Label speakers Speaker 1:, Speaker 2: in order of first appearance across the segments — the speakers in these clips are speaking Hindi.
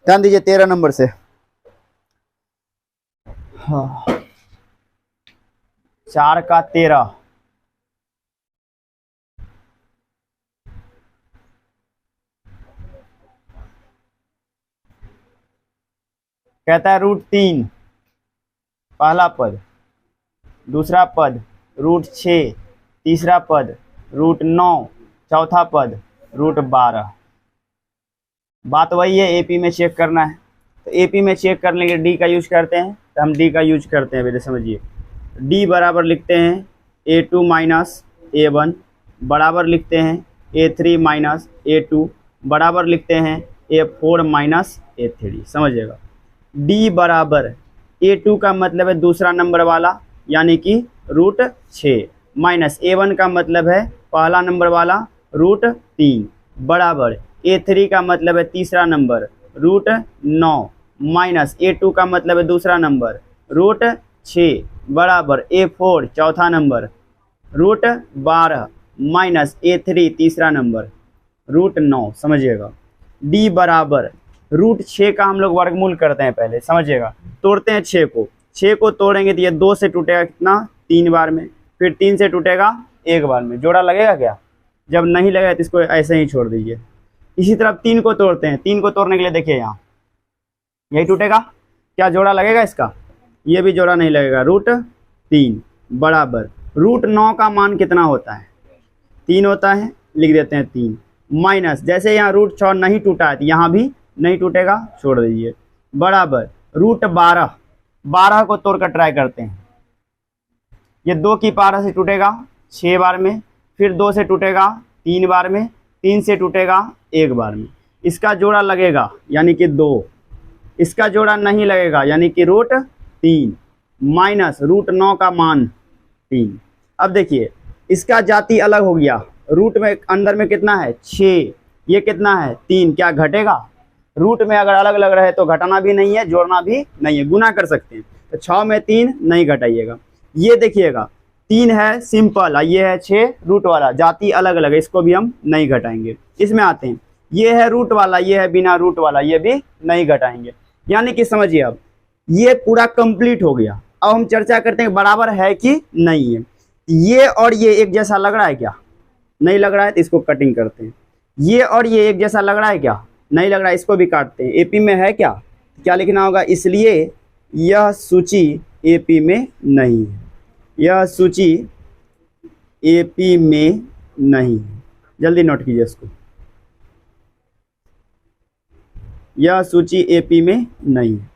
Speaker 1: ध्यान दीजिए 13 नंबर से। हाँ 4 का 13, कहता है √3 पहला पद, दूसरा पद √6, तीसरा पद √9, चौथा पद √12। बात वही है, एपी में चेक करना है। तो एपी में चेक करने के लिए डी का यूज करते हैं, तो हम डी का यूज करते हैं। पहले समझिए, डी बराबर लिखते हैं A2 माइनस A1, बराबर लिखते हैं A3 माइनस A2, बराबर लिखते हैं A4 माइनस A3। समझिएगा, डी बराबर A2 का मतलब है दूसरा नंबर वाला यानी कि √6, माइनस A1 का मतलब है पहला नंबर वाला √3, बराबर A3 का मतलब है तीसरा नंबर √9, माइनस A2 का मतलब है दूसरा नंबर √6, बराबर A4 चौथा नंबर √12, माइनस A3 तीसरा नंबर √9। समझिएगा, D बराबर √6 का हम लोग वर्गमूल करते हैं। पहले समझिएगा, तोड़ते हैं 6 को, 6 को तोड़ेंगे तो ये 2 से टूटेगा कितना, 3 बार में, फिर 3 से टूटेगा 1 बार में। जोड़ा लगेगा क्या? जब नहीं लगेगा तो इसको ऐसे ही छोड़ दीजिए। इसी तरह 3 को तोड़ते हैं, 3 को तोड़ने के लिए देखिए यहाँ यही टूटेगा, क्या जोड़ा लगेगा इसका? ये भी जोड़ा नहीं लगेगा। √3 बराबर √9 का मान कितना होता है? 3 होता है, लिख देते हैं 3, माइनस जैसे यहाँ √6 नहीं टूटा है तो यहाँ भी नहीं टूटेगा, छोड़ दीजिए, बराबर √12, 12 को तोड़कर ट्राई करते हैं। ये 2 की पावर से टूटेगा 6 बार में, फिर 2 से टूटेगा 3 बार में, 3 से टूटेगा 1 बार में। इसका जोड़ा लगेगा यानी कि 2, इसका जोड़ा नहीं लगेगा यानी कि √3, माइनस √9 का मान 3। अब देखिए इसका जाति अलग हो गया, रूट में अंदर में कितना है 6, ये कितना है 3, क्या घटेगा? रूट में अगर अलग अलग रहे तो घटाना भी नहीं है, जोड़ना भी नहीं है, गुना कर सकते हैं। तो 6 में 3 नहीं घटाइएगा। ये देखिएगा 3 है सिंपल, ये है 6 रूट वाला, जाति अलग अलग है, इसको भी हम नहीं घटाएंगे। इसमें आते हैं, ये है रूट वाला, ये है बिना रूट वाला, ये भी नहीं घटाएंगे। यानी कि समझिए अब ये पूरा कंप्लीट हो गया। अब हम चर्चा करते हैं बराबर है कि नहीं है। ये और ये एक जैसा लग रहा है क्या? नहीं लग रहा है तो इसको कटिंग करते हैं। ये और ये एक जैसा लग रहा है क्या? नहीं लग रहा है, इसको भी काटते हैं। एपी में है क्या? क्या लिखना होगा? इसलिए यह सूची एपी में नहीं है, यह सूची एपी में नहीं है। जल्दी नोट कीजिए इसको, यह सूची एपी में नहीं है।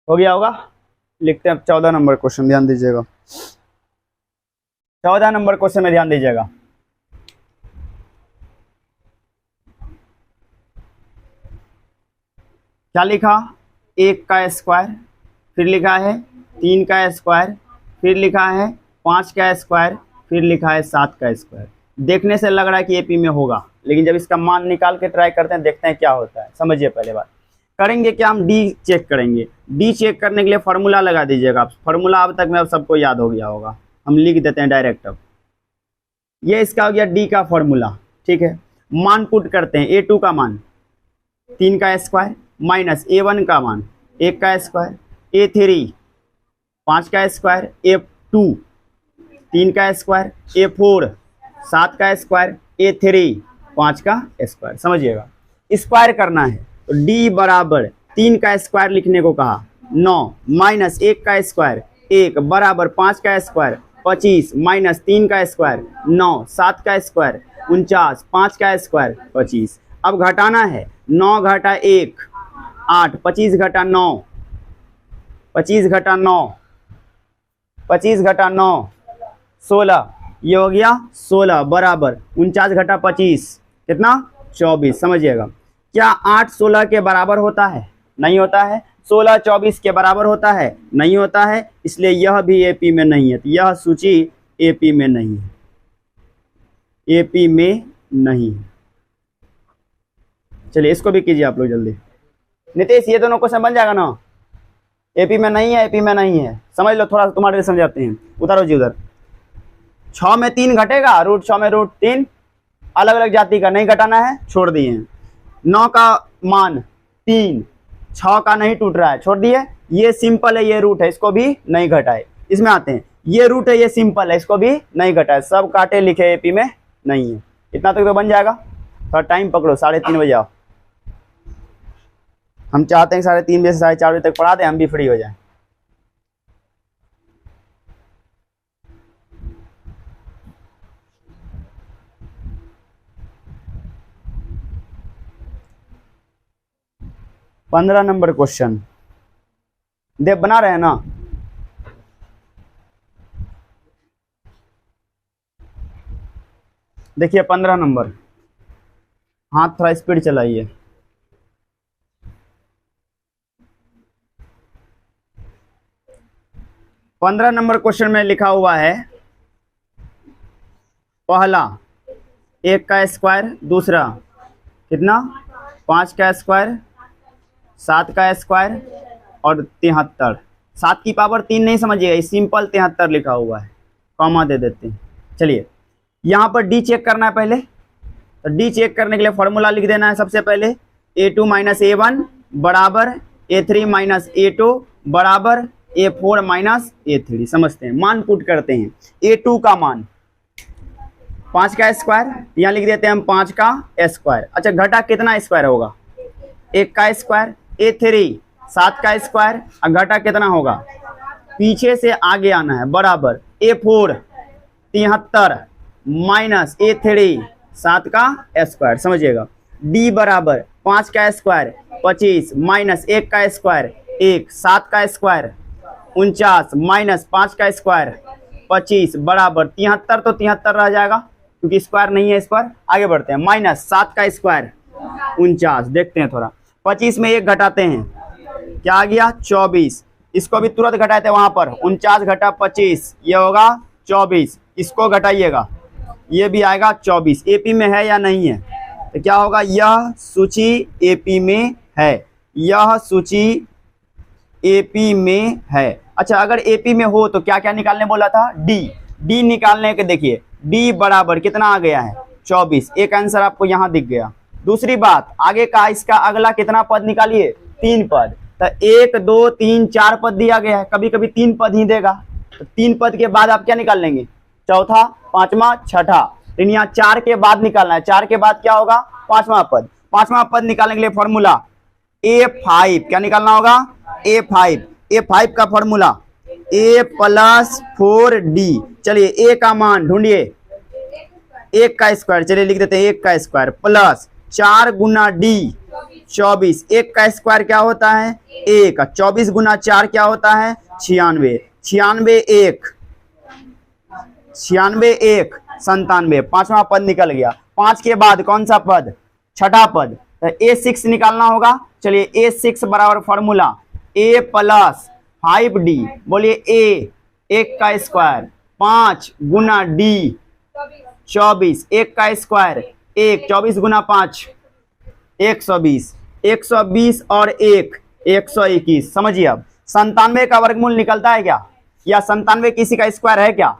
Speaker 1: हो गया होगा? लिखते हैं 14 नंबर क्वेश्चन, ध्यान दीजिएगा। 14 नंबर क्वेश्चन में ध्यान दीजिएगा। क्या लिखा? 1 का स्क्वायर, फिर लिखा है 3 का स्क्वायर, फिर लिखा है 5 का स्क्वायर, फिर लिखा है 7 का स्क्वायर। देखने से लग रहा है कि एपी में होगा, लेकिन जब इसका मान निकाल के ट्राई करते हैं, देखते हैं क्या होता है। समझिए, पहले बात करेंगे क्या, हम डी चेक करेंगे। डी चेक करने के लिए फार्मूला लगा दीजिएगा। फार्मूला अब तक में अब सबको याद हो गया होगा, हम लिख देते हैं डायरेक्ट। अब ये इसका हो गया डी का फार्मूला, ठीक है। मान पुट करते हैं, A2 का मान 3 का स्क्वायर, माइनस A1 का मान 1 का स्क्वायर, A3 5 का स्क्वायर, A2 3 का स्क्वायर, A4 7 का स्क्वायर, A3 5 का स्क्वायर। समझिएगा, स्क्वायर करना है तो D बराबर 3 का स्क्वायर लिखने को कहा 9, माइनस 1 का स्क्वायर 1, बराबर 5 का स्क्वायर 25, माइनस 3 का स्क्वायर 9, 7 का स्क्वायर 49, 5 का स्क्वायर 25। अब घटाना है, 9 घटा 1 8, 25 घटा 9 25 घटा 9 25 घटा 9 16, ये हो गया 16 बराबर 49 घटा 25 कितना 24। समझिएगा, क्या 8 16 के बराबर होता है? नहीं होता है। 16 24 के बराबर होता है? नहीं होता है। इसलिए यह भी एपी में नहीं है। तो यह सूची एपी में नहीं है, एपी में नहीं है। चलिए इसको भी कीजिए आप लोग जल्दी। नितेश, ये दोनों क्वेश्चन बन जाएगा ना? एपी में नहीं है, एपी में नहीं है, समझ लो। थोड़ा तुम्हारे लिए समझाते हैं, उतारो जी उधर। 6 में 3 घटेगा, रूट 6 में रूट 3, अलग अलग जाति का नहीं घटाना है, छोड़ दिए हैं। 9 का मान 3, 6 का नहीं टूट रहा है, छोड़ दिए। ये सिंपल है, ये रूट है, इसको भी नहीं घटाए। इसमें आते हैं, ये रूट है, ये सिंपल है, इसको भी नहीं घटाए। सब काटे लिखे, एपी में नहीं है। इतना तक तो बन जाएगा। थोड़ा टाइम पकड़ो, 3:30 बजे आओ। हम चाहते हैं 3:30 बजे से 4:30 बजे तक पढ़ा दें, हम भी फ्री हो जाए। पंद्रह नंबर क्वेश्चन देव बना रहे हैं ना? देखिए 15 नंबर, हाथ थोड़ा स्पीड चलाइए। पंद्रह नंबर क्वेश्चन में लिखा हुआ है, पहला 1 का स्क्वायर, दूसरा कितना 5 का स्क्वायर, 7 का स्क्वायर और 73। 7 की पावर 3 नहीं समझिएगा, सिंपल 73 लिखा हुआ है, कॉमा दे देते हैं। चलिए यहाँ पर डी चेक करना है पहले। तो डी चेक करने के लिए फॉर्मूला लिख देना है सबसे पहले, a2 माइनस a1 बराबर a3 माइनस a2 बराबर a4 माइनस a3। समझते हैं, मान पुट करते हैं। a2 का मान 5 का स्क्वायर, यहाँ लिख देते हैं हम 5 का स्क्वायर। अच्छा, घटा कितना स्क्वायर होगा? 1 का स्क्वायर। a3 7 का स्क्वायर, घटा कितना होगा? पीछे से आगे आना है, बराबर a4 73 माइनस a3 7 का स्क्वायर। समझिएगा, d बराबर 5 का स्क्वायर 25 माइनस 1 का स्क्वायर 1, 7 का स्क्वायर 49 माइनस 5 का स्क्वायर 25 बराबर 73। तो 73 रह जाएगा क्योंकि स्क्वायर नहीं है इस पर। आगे बढ़ते हैं, माइनस 7 का स्क्वायर 49। देखते हैं थोड़ा, 25 में 1 घटाते हैं, क्या आ गया 24। इसको भी तुरंत घटाए थे वहां पर, 49 घटा 25, ये होगा 24। इसको घटाइएगा, ये भी आएगा 24। एपी में है या नहीं है? तो क्या होगा, यह सूची एपी में है, यह सूची एपी में है। अच्छा, अगर एपी में हो तो क्या क्या निकालने बोला था? डी निकालने के, देखिए डी बराबर कितना आ गया है 24। एक आंसर आपको यहाँ दिख गया। दूसरी बात, आगे का इसका अगला कितना पद निकालिए? 3 पद। तो 1 2 3 4 पद दिया गया है, कभी कभी 3 पद ही देगा। तो 3 पद के बाद आप क्या निकाल लेंगे? चौथा, पांचवा, छठा। लेकिन यहाँ 4 के बाद निकालना है, 4 के बाद क्या होगा? 5वां पद। 5वां पद निकालने के लिए फॉर्मूला a5, क्या निकालना होगा? a5 का फॉर्मूला a प्लस 4d। चलिए a का मान ढूंढिए, 1 का स्क्वायर, चलिए लिख देते हैं 1 का स्क्वायर प्लस 4 गुना d 24। 1 का स्क्वायर क्या होता है? 1। 24 गुना 4 क्या होता है? 96। 96 1 97। 5वां पद निकल गया। 5 के बाद कौन सा पद? छठा पद। तो a6 निकालना होगा। चलिए a6 बराबर फॉर्मूला a प्लस 5d। बोलिए a 1 का स्क्वायर 5 गुना d 24। 1 का स्क्वायर 1, 24 गुना 5 120। 120 और 1 121। समझिए, अब 97 का वर्गमूल निकलता है क्या? या 97 किसी का स्क्वायर है क्या?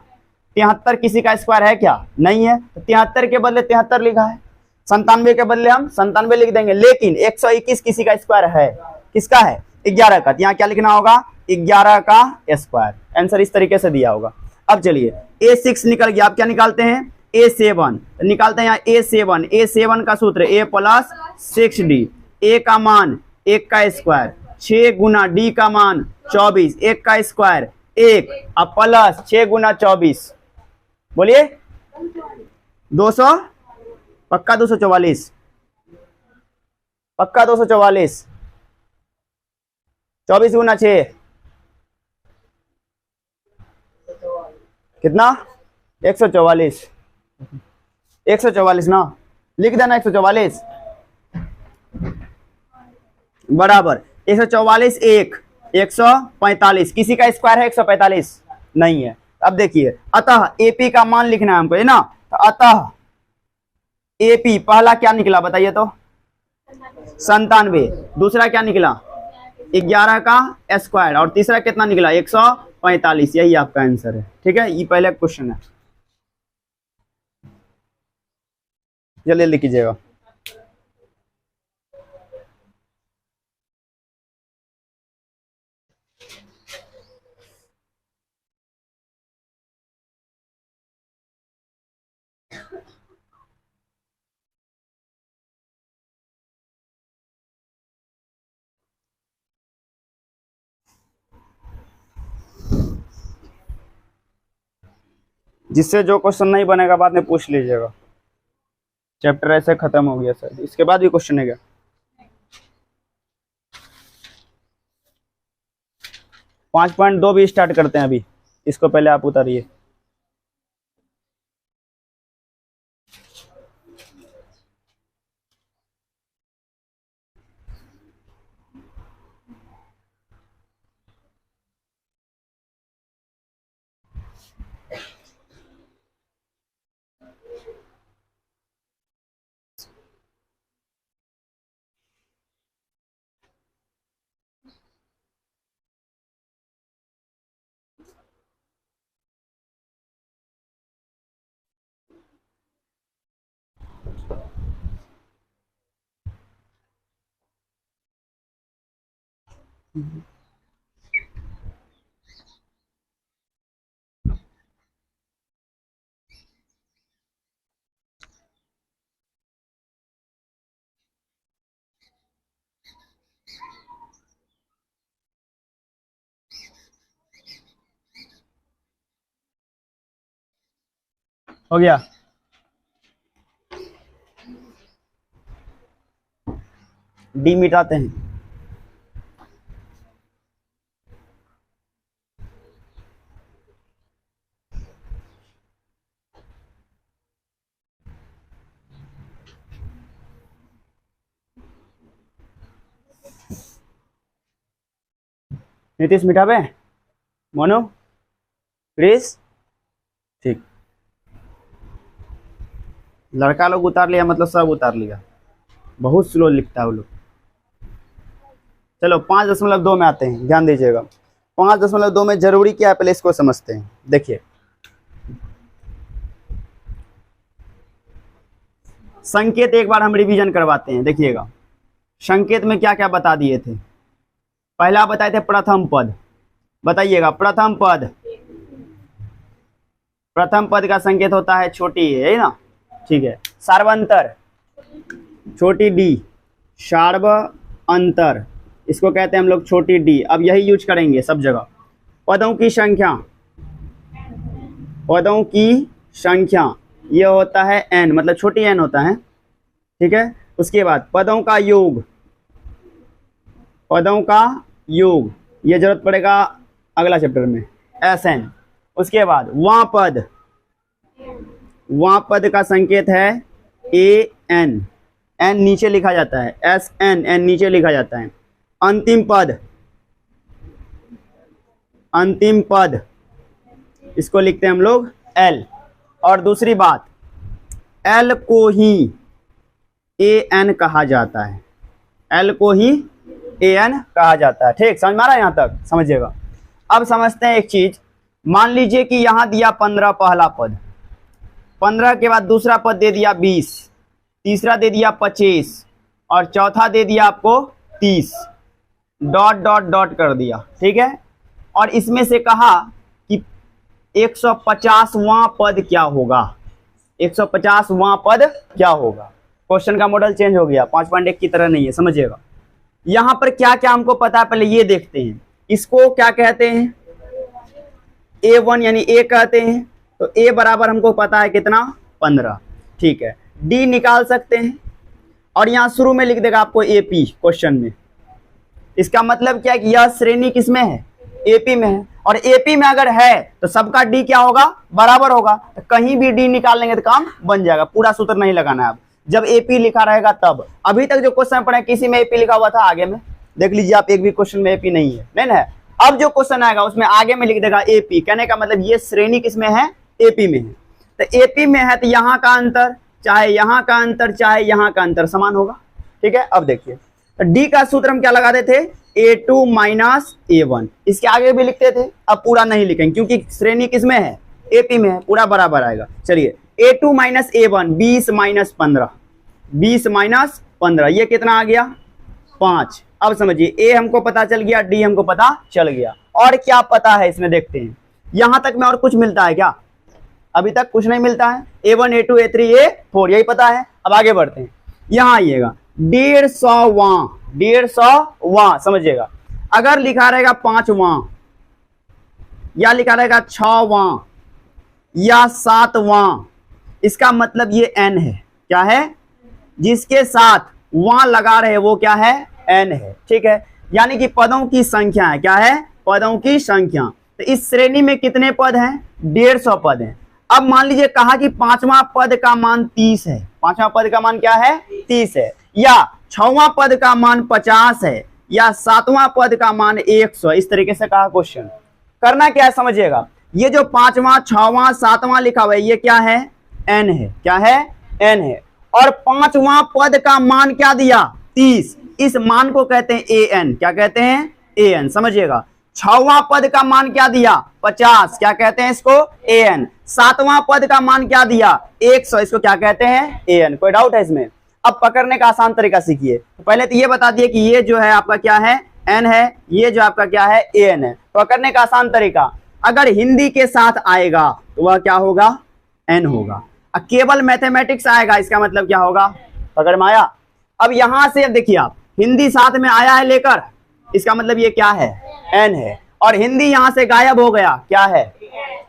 Speaker 1: 73 किसी का स्क्वायर है क्या? नहीं है। तो 73 के बदले 73 लिखा है, 97 के बदले हम 97 लिख देंगे। लेकिन 121 किसी का स्क्वायर है, किसका है? 11 का। यहाँ क्या लिखना होगा? 11 का स्क्वायर। आंसर इस तरीके से दिया होगा। अब चलिए a6 निकल गया, आप क्या निकालते हैं? a7 निकालते हैं। यहाँ a7 का सूत्र a प्लस 6d। a का मान 1 का स्क्वायर 6 गुना d का मान 24। 1 का स्क्वायर 1 अब प्लस 6 गुना 24, बोलिए 200, पक्का 244। पक्का 244। 24 गुना 6 कितना? 144। 144 ना, लिख देना 144 बराबर 144 1 145। किसी का स्क्वायर है 145? नहीं है। अब देखिए, अतः एपी का मान लिखना है हमको, है ना। तो अतः एपी पहला क्या निकला बताइए तो? 97। दूसरा क्या निकला? 11 का स्क्वायर। और तीसरा कितना निकला? 145। यही आपका आंसर है। ठीक है, ये पहले क्वेश्चन है, जल्दी लिख कीजिएगा। जिससे जो क्वेश्चन नहीं बनेगा बाद में पूछ लीजिएगा। चैप्टर ऐसे खत्म हो गया सर, इसके बाद भी क्वेश्चन है क्या? 5.2 भी स्टार्ट करते हैं अभी, इसको पहले आप उतारिए। हो गया? डी मिटाते हैं। नीतीश मिटाबे? मोनू? क्रिस? ठीक, लड़का लोग उतार लिया मतलब सब उतार लिया। बहुत स्लो लिखता है वो लोग। चलो 5.2 में आते हैं, ध्यान दीजिएगा। 5.2 में जरूरी क्या है पहले इसको समझते हैं। देखिए, संकेत एक बार हम रिवीजन करवाते हैं। देखिएगा, संकेत में क्या क्या बता दिए थे। पहला बताए थे प्रथम पद। बताइएगा, प्रथम पद, प्रथम पद का संकेत होता है छोटी है ना। ठीक है। सार्वंतर, छोटी डी, सार्व अंतर, इसको कहते हैं हम लोग छोटी डी। अब यही यूज करेंगे सब जगह। पदों की संख्या, पदों की संख्या ये होता है n, मतलब छोटी n होता है। ठीक है। उसके बाद पदों का योग, पदों का योग ये जरूरत पड़ेगा अगला चैप्टर में, Sn। उसके बाद वां पद, वां पद का संकेत है An, n नीचे लिखा जाता है, Sn, n नीचे लिखा जाता है। अंतिम पद, अंतिम पद इसको लिखते हैं हम लोग L। और दूसरी बात, L को ही An कहा जाता है, L को ही An कहा जाता है। ठीक, समझ में आ रहा है? यहां तक समझिएगा। अब समझते हैं एक चीज। मान लीजिए कि यहां दिया 15 पहला पद, 15 के बाद दूसरा पद दे दिया 20, तीसरा दे दिया 25 और चौथा दे दिया आपको 30, डॉट डॉट डॉट कर दिया। ठीक है। और इसमें से कहा कि 150वां पद क्या होगा, 150वां पद क्या होगा। क्वेश्चन का मॉडल चेंज हो गया, 5.1 की तरह नहीं है, समझिएगा। यहां पर क्या क्या हमको पता है पहले ये देखते हैं। इसको क्या कहते हैं? A1 यानी A कहते हैं। तो A बराबर हमको पता है कितना? 15। ठीक है। D निकाल सकते हैं और यहाँ शुरू में लिख देगा आपको एपी क्वेश्चन में। इसका मतलब क्या है कि यह श्रेणी किसमें है, एपी में है, और एपी में अगर है तो सबका डी क्या होगा, बराबर होगा। तो कहीं भी डी निकाल लेंगे तो काम बन जाएगा, पूरा सूत्र नहीं लगाना है अब, जब एपी लिखा रहेगा तब। अभी तक जो क्वेश्चन पढ़े किसी में एपी लिखा हुआ था, आगे में देख लीजिए आप, एक भी क्वेश्चन में एपी नहीं है, नहीं है। अब जो क्वेश्चन आएगा उसमें आगे में लिख देगा एपी, कहने का मतलब ये श्रेणी किसमें है, एपी में है। तो एपी में है तो यहाँ का अंतर चाहे यहाँ का अंतर चाहे यहाँ का अंतर समान होगा, ठीक है। अब देखिए तो डी का सूत्र हम क्या लगाते थे, A2 माइनस A1, इसके आगे भी लिखते थे, अब पूरा नहीं लिखेंगे क्योंकि श्रेणी किसमें है, एपी में है, पूरा बराबर आएगा। चलिए A2 minus A1 20 minus 15, 20 minus 15 ये कितना आ गया, 5। अब समझिए ए हमको पता चल गया, डी हमको पता चल गया, और क्या पता है इसमें देखते हैं। यहां तक में और कुछ मिलता है क्या, अभी तक कुछ नहीं मिलता है। A1 A2 A3 A4 यही पता है। अब आगे बढ़ते हैं, यहां आइएगा 150वां समझिएगा। अगर लिखा रहेगा 5वां या लिखा रहेगा 6वां या 7वां, इसका मतलब ये n है, क्या है, जिसके साथ वहां लगा रहे वो क्या है, n है, ठीक है। यानी कि पदों की संख्या है, क्या है, पदों की संख्या। तो इस श्रेणी में कितने पद हैं, 150 पद हैं। अब मान लीजिए कहा कि 5वां पद का मान 30 है, 5वां पद का मान क्या है, 30 है, या 6वां पद का मान 50 है, या 7वां पद का मान 100, इस तरीके से कहा क्वेश्चन। करना क्या है समझिएगा, ये जो 5वां 6वां 7वां लिखा हुआ है ये क्या है, n है, क्या है, n है, और 5वां पद का मान क्या दिया, 30, इस मान को कहते हैं an, क्या कहते हैं, an, समझिएगा। 6वां पद का मान क्या दिया, 50, क्या कहते हैं इसको, an। 7वां पद का मान क्या दिया, 100, इसको क्या कहते हैं, an। कोई डाउट है इसमें। अब पकड़ने का आसान तरीका सीखिए। तो पहले तो ये बता दिए कि ये जो है आपका क्या है, n है, ये जो आपका क्या है, an है। पकड़ने का आसान तरीका, अगर हिंदी के साथ आएगा तो वह क्या होगा, n होगा। केवल मैथमेटिक्स आएगा, इसका मतलब क्या होगा, पकड़ में आया। अब यहां से देखिए आप, हिंदी साथ में आया है लेकर, इसका मतलब ये क्या है, n है, और हिंदी यहां से गायब हो गया, क्या है।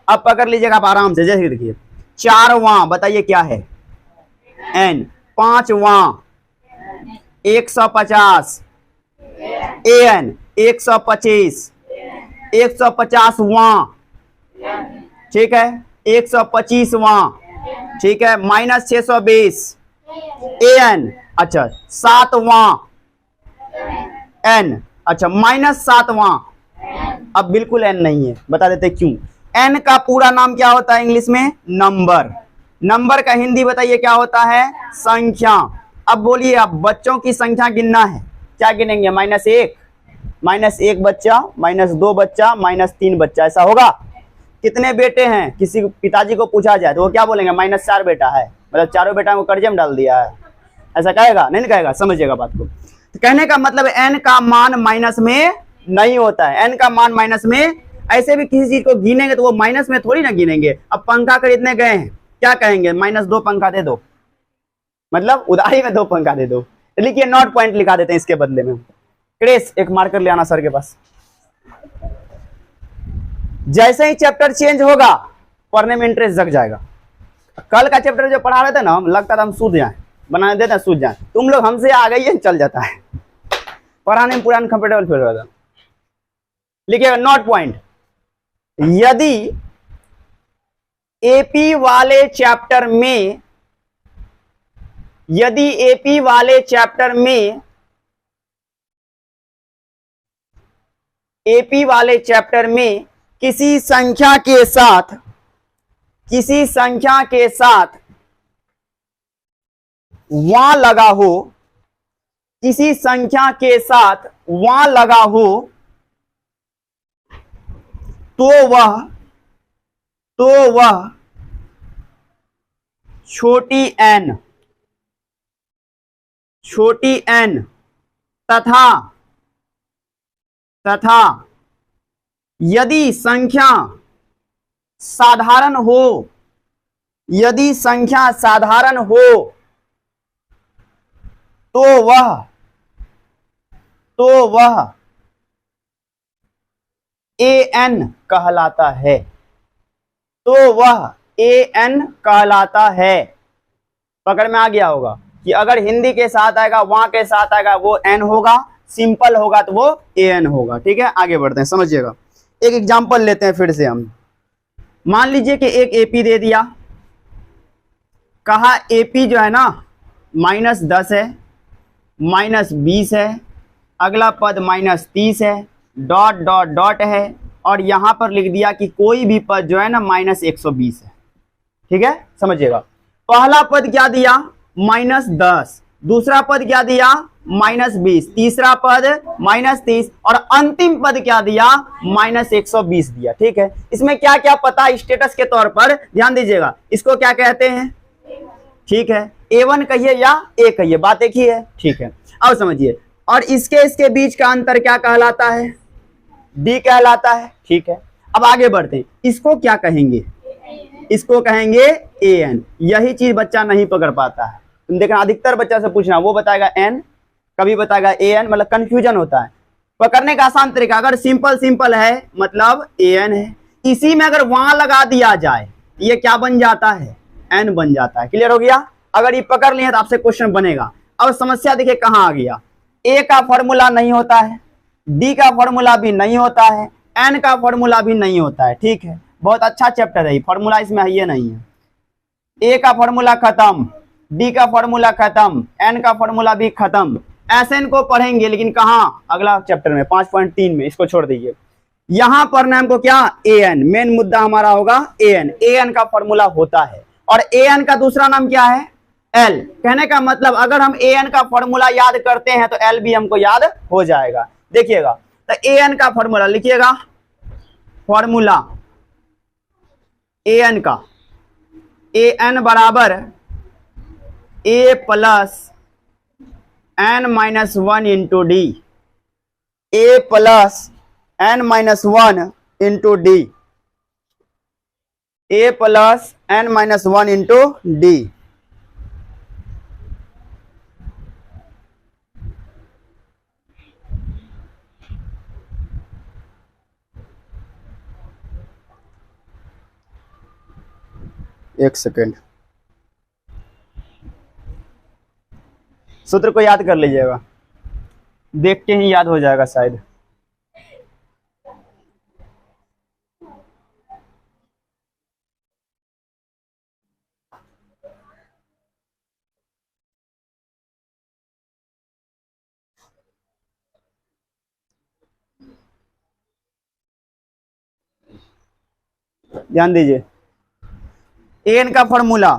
Speaker 1: अब पकड़ लीजिएगा आप आराम से, जैसे देखिए 4वां बताइए क्या है, n। 5वां 150 an, 125, 150वां, ठीक है, 125वां, ठीक है, माइनस 620 an, अच्छा 7वां n, अच्छा माइनस 7वां, अब बिल्कुल n नहीं है, बता देते क्यों। n का पूरा नाम क्या होता है इंग्लिश में, नंबर। नंबर का हिंदी बताइए क्या होता है, संख्या। अब बोलिए आप, बच्चों की संख्या गिनना है, क्या गिनेंगे, -1, -1 बच्चा, -2 बच्चा, -3 बच्चा, ऐसा होगा। कितने बेटे हैं, किसी पिताजी को पूछा जाए तो वो क्या बोलेंगे, -4 बेटा है, मतलब चारों बेटा को कर्जे में डाल दिया है, ऐसा कहेगा, नहीं कहेगा, समझिएगा बात को। तो कहने का मतलब n का मान माइनस में नहीं होता है, n का मान माइनस में, ऐसे भी किसी चीज को गिनेंगे तो वो माइनस में थोड़ी ना गिनेंगे। अब पंखा खरीदने गए हैं, क्या कहेंगे, -2 पंखा दे दो, मतलब उधारी में 2 पंखा दे दो। तो लिखिए नॉट पॉइंट लिखा देते हैं इसके बदले में। क्रेस एक मार्कर ले आना सर के पास। जैसे ही चैप्टर चेंज होगा पढ़ने में इंटरेस्ट जग जाएगा। कल का चैप्टर जो पढ़ा रहे थे ना, हम लगता था हम सूझ जाए, बना देते सूझ जाए, तुम लोग हमसे आ गई है, चल जाता है, पढ़ाने में पूरा अनकंफर्टेबल फील हो रहा था। लिखिएगा नॉट पॉइंट, यदि एपी वाले चैप्टर में, यदि एपी वाले चैप्टर में, एपी वाले चैप्टर में किसी संख्या के साथ, किसी संख्या के साथ वहां लगा हो, किसी संख्या के साथ वहां लगा हो, तो वह छोटी n, छोटी n तथा यदि संख्या साधारण हो, यदि संख्या साधारण हो तो वह an कहलाता है, तो वह an कहलाता है। पकड़ में आ गया होगा। कि अगर हिंदी के साथ आएगा, वहां के साथ आएगा, वो एन होगा, सिंपल होगा तो वो ए एन होगा। ठीक है, आगे बढ़ते हैं, समझिएगा। एक एग्जांपल लेते हैं फिर से हम। मान लीजिए कि एक एपी दे दिया, कहा एपी जो है ना -10 है, -20 है, अगला पद -30 है, डॉट डॉट डॉट है, और यहां पर लिख दिया कि कोई भी पद जो है ना -120 है। ठीक है, समझिएगा। पहला पद क्या दिया -10, दूसरा पद क्या दिया -20, तीसरा पद -30, और अंतिम पद क्या दिया -120 दिया। ठीक है, इसमें क्या क्या पता स्टेटस के तौर पर ध्यान दीजिएगा। इसको क्या कहते हैं? ठीक है, A1 कहिए या A कहिए, बात एक ही है। ठीक है, अब समझिए। और इसके बीच का अंतर क्या कहलाता है? D कहलाता है। ठीक है, अब आगे बढ़ते हैं। इसको क्या कहेंगे? इसको कहेंगे AN। यही चीज बच्चा नहीं पकड़ पाता है। तुम देखना, अधिकतर बच्चा से पूछना, वो बताएगा N, कभी बताएगा AN, मतलब कंफ्यूजन होता है। पकड़ने का आसान तरीका, अगर सिंपल है मतलब AN है, इसी में अगर वहां लगा दिया जाए, ये क्या बन जाता है? N बन जाता है। क्लियर हो गया? अगर ये पकड़ लिए तो आपसे क्वेश्चन बनेगा। अब समस्या देखिए कहां आ गया। A का फॉर्मूला नहीं होता है, D का फॉर्मूला भी नहीं होता है, N का फॉर्मूला भी नहीं होता है। ठीक है, बहुत अच्छा चैप्टर है, फॉर्मूला इसमें है ये नहीं है। A का फॉर्मूला खत्म, D का फॉर्मूला खत्म, N का फॉर्मूला भी खत्म। SN को पढ़ेंगे लेकिन कहां? अगला चैप्टर में 5.3 में, इसको छोड़ दीजिए। यहां पढ़ना हमको क्या? AN, मेन मुद्दा हमारा होगा AN। AN का फॉर्मूला होता है, और AN का दूसरा नाम क्या है? L। कहने का मतलब अगर हम AN का फॉर्मूला याद करते हैं तो L भी हमको याद हो जाएगा। देखिएगा, तो AN का फॉर्मूला लिखिएगा, फॉर्मूला AN का, AN बराबर A plus n-1 into D, A plus n-1 into D, A plus n-1 into D. एक सेकेंड, सूत्र को याद कर लीजिएगा, देख के ही याद हो जाएगा शायद। ध्यान दीजिए, एन का formula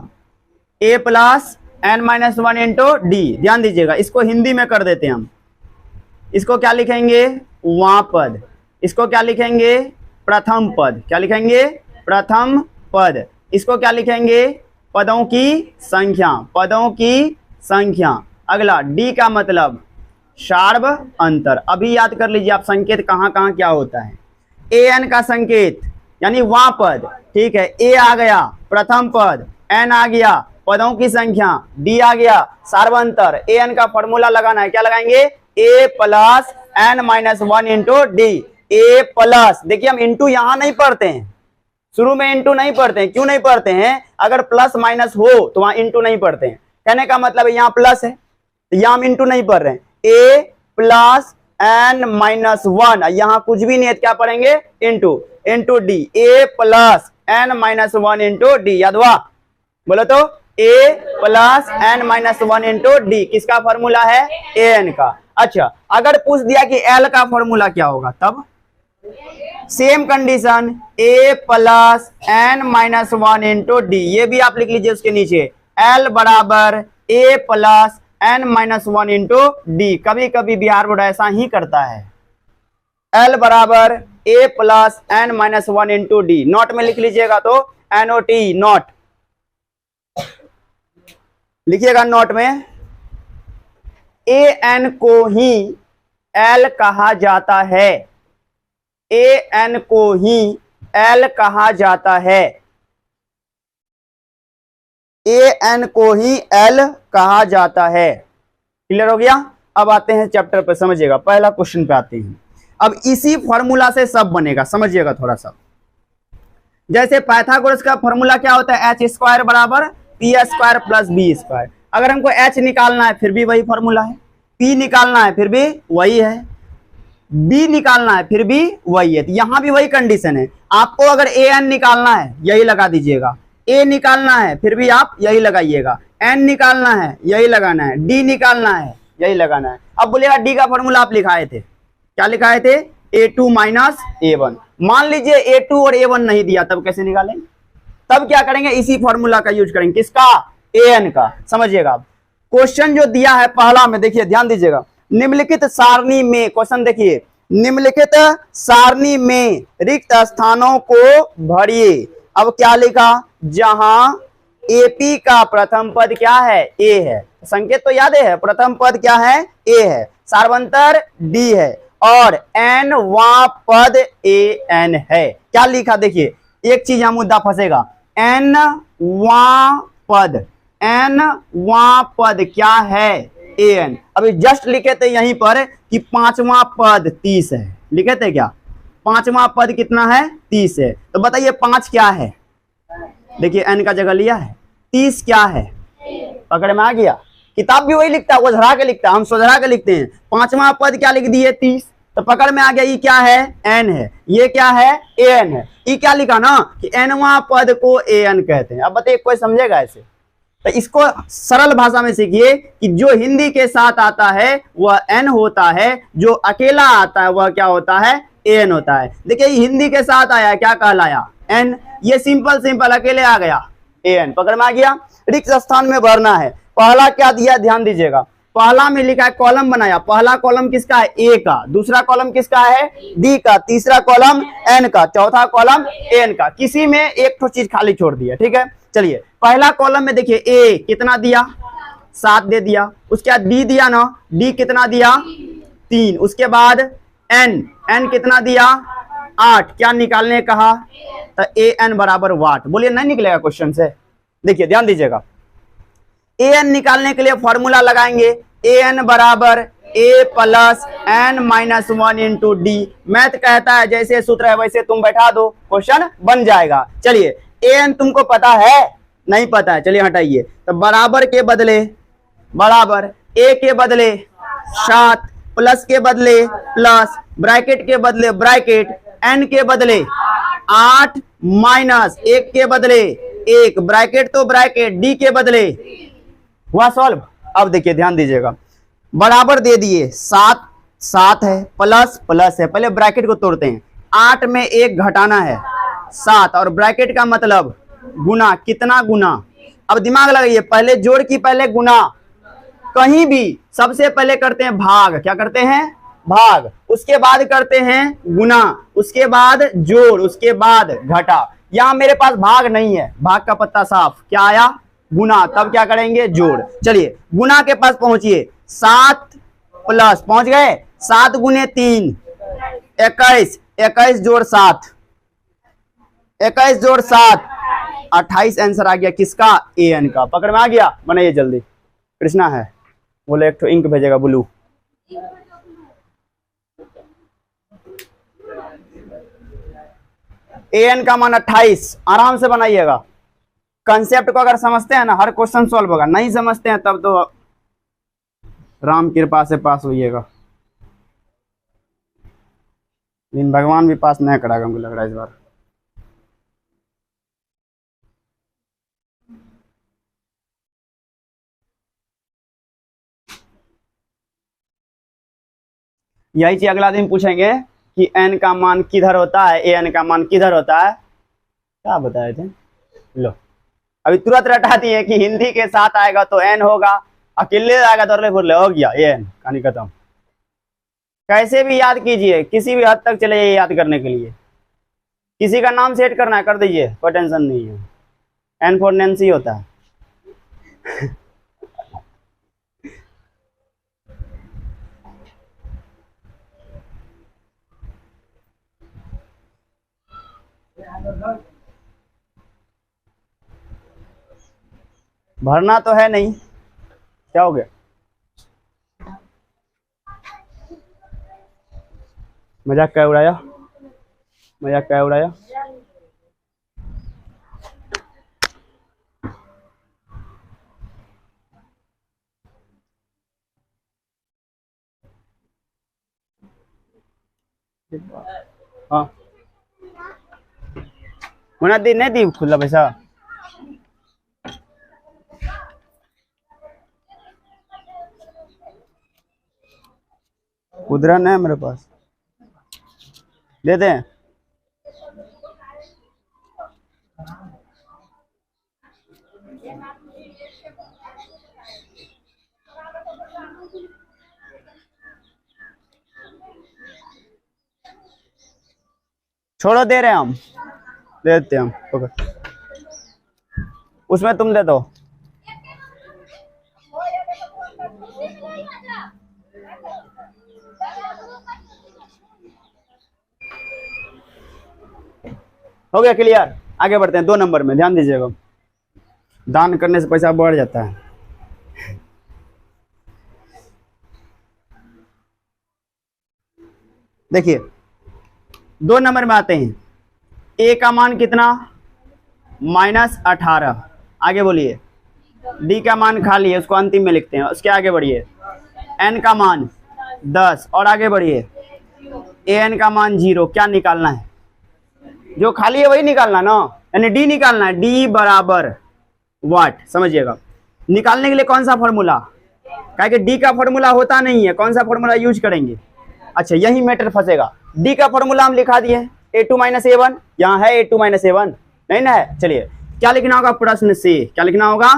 Speaker 1: A plus n-1 into D. ध्यान दीजिएगा, इसको हिंदी में कर देते हैं हम। इसको क्या लिखेंगे? वहां पद। इसको क्या लिखेंगे? प्रथम पद। क्या लिखेंगे? प्रथम पद। इसको क्या लिखेंगे? पदों की संख्या। पदों की संख्या। अगला D का मतलब सार्व अंतर। अभी याद कर लीजिए आप, संकेत कहां कहां क्या होता है। AN का संकेत यानी वहां पद। ठीक है, A आ गया प्रथम पद, N आ गया पदों की संख्या, D आ गया सार्वंतर। AN का फॉर्मूला लगाना है, क्या लगाएंगे? A plus n-1 into D. A plus, देखिए हम इंटू यहां नहीं पढ़ते हैं, शुरू में इंटू नहीं पढ़ते हैं। क्यों नहीं पढ़ते हैं? अगर प्लस माइनस हो तो वहां इंटू नहीं पढ़ते हैं। कहने का मतलब यहाँ प्लस है, यहां हम इंटू नहीं पढ़ रहे हैं। A प्लस n-1, यहां कुछ भी नहीं है, क्या पढ़ेंगे? Into D. A plus n-1 into D. याद हुआ? बोलो तो, A plus n-1 into D किसका फॉर्मूला है? AN का। अच्छा, अगर पूछ दिया कि L का फॉर्मूला क्या होगा, तब same condition, A plus n-1 into D. ये भी आप लिख लीजिए उसके नीचे, L बराबर A plus n-1 into D. कभी कभी बिहार बोर्ड ऐसा ही करता है, L बराबर A plus n-1 into D. Note में लिख लीजिएगा तो NOT, नोट लिखिएगा नोट में। AN को ही L कहा जाता है। AN को ही L कहा जाता है। AN को ही L कहा जाता है। क्लियर हो गया? अब आते हैं चैप्टर पर, समझिएगा। पहला क्वेश्चन पे आते हैं। अब इसी फॉर्मूला से सब बनेगा, समझिएगा थोड़ा सा। जैसे पाइथागोरस का फॉर्मूला क्या होता है? h² बराबर p² प्लस b²। अगर हमको H निकालना है फिर भी वही फॉर्मूला है, P निकालना है फिर भी वही है, B निकालना है फिर भी वही है। तो यहां भी वही कंडीशन है। आपको अगर AN निकालना है यही लगा दीजिएगा, A निकालना है फिर भी आप यही लगाइएगा, N निकालना है यही लगाना है, D निकालना है यही लगाना है। अब बोलिएगा D का फॉर्मूला आप लिखाए थे, क्या लिखाए थे? A2 minus A1। मान लीजिए A2 और A1 नहीं दिया, तब कैसे निकालेंगे? तब क्या करेंगे? इसी फॉर्मूला का यूज करेंगे। किसका? AN का। समझिएगा आप, क्वेश्चन जो दिया है पहला में, देखिए ध्यान दीजिएगा, निम्नलिखित सारणी में, क्वेश्चन देखिए, निम्नलिखित सारणी में रिक्त स्थानों को भरिए। अब क्या लिखा? जहां AP का प्रथम पद क्या है? A है। संकेत तो याद है, प्रथम पद क्या है? A है। सार्वंतर D है और N वां पद AN है। क्या लिखा? देखिए एक चीज यहां मुद्दा फंसेगा, N वां पद, N वां पद क्या है? AN। अभी जस्ट लिखे थे यहीं पर कि पांचवा पद 30 है, लिखे थे क्या? पांचवा पद कितना है? 30 है। तो बताइए 5 क्या है? देखिए N का जगह लिया है, 30 क्या है? पकड़ में आ गया? किताब भी वही लिखता है, वो झरा के लिखता है, हम सोझरा के लिखते हैं। पांचवा पद क्या लिख दिए? 30। तो पकड़ में आ गया, ये क्या है? N है। ये क्या है? AN है। ये क्या लिखा ना कि Nवां पद को AN कहते हैं। अब बताइए कोई समझेगा ऐसे? तो इसको सरल भाषा में सीखिए कि जो हिंदी के साथ आता है वह N होता है, जो अकेला आता है वह क्या होता है? AN होता है। देखिए हिंदी के साथ आया, क्या कहलाया? N। ये सिंपल अकेले आ गया AN। पकड़ में आ गया? रिक्त स्थान में भरना है। पहला क्या दिया? ध्यान दीजिएगा, पहला में लिखा है, कॉलम बनाया, पहला कॉलम किसका है? A का, दूसरा कॉलम किसका है? D का, तीसरा कॉलम N का, चौथा कॉलम AN का। किसी में एक तो चीज खाली छोड़ दिया, ठीक है। चलिए पहला कॉलम में देखिए A कितना दिया? 7 दे दिया। उसके बाद D दिया ना, D कितना दिया? 3। उसके बाद N कितना दिया? 8। क्या निकालने कहा? तो AN बराबर वाट। बोलिए नहीं निकलेगा क्वेश्चन से? देखिए ध्यान दीजिएगा, AN निकालने के लिए फॉर्मूला लगाएंगे, AN बराबर A plus N minus 1 into D। Math कहता है जैसे सूत्र है वैसे तुम बैठा दो, क्वेश्चन बन जाएगा। चलिए AN तुमको पता है? नहीं पता है, चलिए हटाइए। तो बराबर के बदले बराबर, A के बदले 7, प्लस के बदले प्लस, ब्रैकेट के बदले ब्रैकेट, N के बदले 8 माइनस 1 के बदले 1, ब्रैकेट तो ब्रैकेट, D के बदले हुआ सॉल्व। अब देखिए ध्यान दीजिएगा, बराबर दे दिए, 7 है, प्लस है, पहले ब्रैकेट को तोड़ते हैं, 8 में 1 घटाना है 7, और ब्रैकेट का मतलब गुना, कितना गुना? अब दिमाग लगाइए, पहले जोड़ की पहले गुना, कहीं भी सबसे पहले करते हैं भाग। क्या करते हैं? भाग। उसके बाद करते हैं गुना, उसके बाद जोड़, उसके बाद घटा। यहां मेरे पास भाग नहीं है, भाग का पत्ता साफ, क्या आया? गुना। तब क्या करेंगे? जोड़। चलिए गुना के पास पहुंचिए, 7 प्लस, पहुंच गए, 7 गुने 3 21, 21 जोड़ 7, 21 जोड़ 7 28 आंसर आ गया। किसका? AN का। पकड़ में आ गया? बनाइए जल्दी। कृष्णा है, बोले एक तो इंक भेजेगा ब्लू। AN का मान 28। आराम से बनाइएगा, कंसेप्ट को अगर समझते हैं ना हर क्वेश्चन सॉल्व होगा, नहीं समझते हैं तब तो राम कृपा से पास होइएगा, लेकिन भगवान भी पास नहीं कराएगा मुझे लग रहा है इस बार। यही चीज अगला दिन पूछेंगे कि N का मान किधर होता है, AN का मान किधर होता है। क्या बताए थे? लो अभी तुरंत रटा दिए कि हिंदी के साथ आएगा तो N होगा, अकेले आएगा तो हो गया AN, कहानी खत्म। कैसे भी याद कीजिए, किसी भी हद तक चले जाइए याद करने के लिए। किसी का नाम सेट करना है कर दीजिए, कोई टेंशन नहीं है। N फॉर नैन्सी होता है। भरना तो है नहीं, क्या हो गया? मजाक क्या उड़ाया? मजाक क्या उड़ाया? हाँ होना दी नहीं दी खुला पैसा। खुदरा नहीं है मेरे पास, दे दें। छोड़ो, दे रहे हैं हम, दे देते हैं हम। ओके, उसमें तुम दे दो। हो गया क्लियर। आगे बढ़ते हैं 2 नंबर में, ध्यान दीजिएगा, दान करने से पैसा बढ़ जाता है। देखिए 2 नंबर में आते हैं। ए का मान कितना, -18। आगे बोलिए। डी का मान खाली है, उसको अंतिम में लिखते हैं। उसके आगे बढ़िए। एन का मान 10 और आगे बढ़िए। ए एन का मान 0। क्या निकालना है, जो खाली है वही निकालना ना, यानी डी निकालना है। डी बराबर वाट, समझिएगा। निकालने के लिए कौन सा फॉर्मूला, कहे कि डी का फॉर्मूला होता नहीं है, कौन सा फॉर्मूला यूज करेंगे। अच्छा यही मैटर फंसेगा। डी का फॉर्मूला हम लिखा दिए, a2 - a1। यहाँ है a2 - a1 नहीं ना है। चलिए क्या लिखना होगा, प्रश्न से क्या लिखना होगा,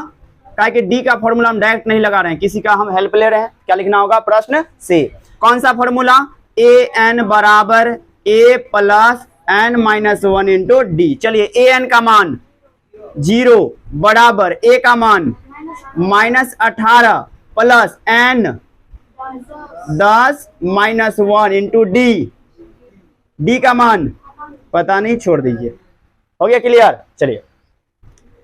Speaker 1: कहे कि डी का फॉर्मूला हम डायरेक्ट नहीं लगा रहे हैं, किसी का हम हेल्प ले रहे हैं। क्या लिखना होगा, प्रश्न से। कौन सा फॉर्मूला, ए एन बराबर a plus n - 1 into D. चलिए ए एन का मान 0 बराबर ए का मान -18 plus n 10 - 1 into D. D का मान पता नहीं, छोड़ दीजिए। हो गया क्लियर। चलिए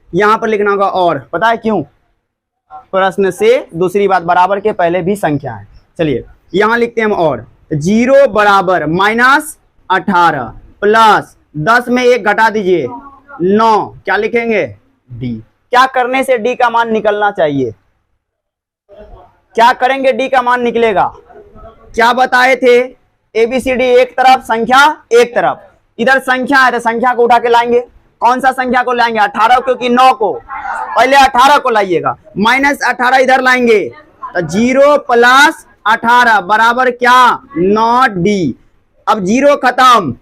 Speaker 1: यहां पर लिखना होगा और, पता है क्यों, प्रश्न से दूसरी बात, बराबर के पहले भी संख्या है। चलिए यहां लिखते हैं हम और। 0 बराबर -18 प्लस 10 में 1 घटा दीजिए 9। क्या लिखेंगे, डी। क्या करने से डी का मान निकलना चाहिए, क्या करेंगे डी का मान निकलेगा। क्या बताए थे, एबीसीडी एक तरफ, संख्या एक तरफ। इधर संख्या है तो संख्या को उठा के लाएंगे। कौन सा संख्या को लाएंगे, 18 को कि 9 को, पहले 18 को लाइएगा। -18 इधर लाएंगे तो 0 प्लस 18 बराबर क्या, 9 डी। अब 0 खत्म,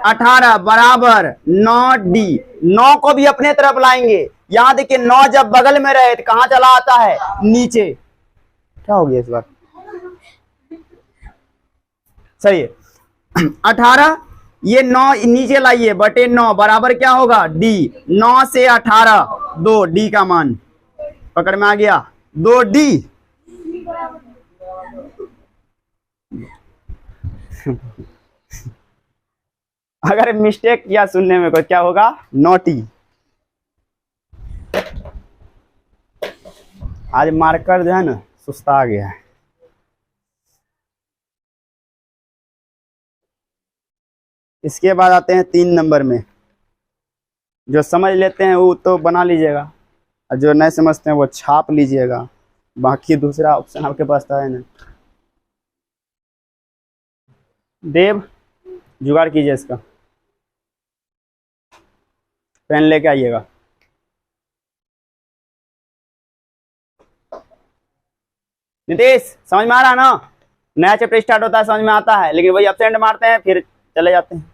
Speaker 1: 18 बराबर 9 डी। 9 को भी अपने तरफ लाएंगे। यहां देखिए 9 जब बगल में रहे तो कहां चला आता है, नीचे। क्या हो गया इस बार, सही है। 18 ये 9 नीचे लाइए, बटे 9 बराबर क्या होगा, डी। 9 से 18 2, डी का मान पकड़ में आ गया, 2 डी। अगर मिस्टेक किया सुनने में कोई, क्या होगा, नोटी। आज मार्कर जो है ना सुस्ता गया है। इसके बाद आते हैं 3 नंबर में। जो समझ लेते हैं वो तो बना लीजिएगा, और जो नहीं समझते हैं वो छाप लीजिएगा। बाकी दूसरा ऑप्शन आपके पास था है ना। देव जुगाड़ कीजिए इसका, पेन लेके आइएगा। नीतीश समझ में आ रहा ना, नया चैप्टर स्टार्ट होता है समझ में आता है, लेकिन वही एब्सेंट मारते हैं फिर चले जाते हैं।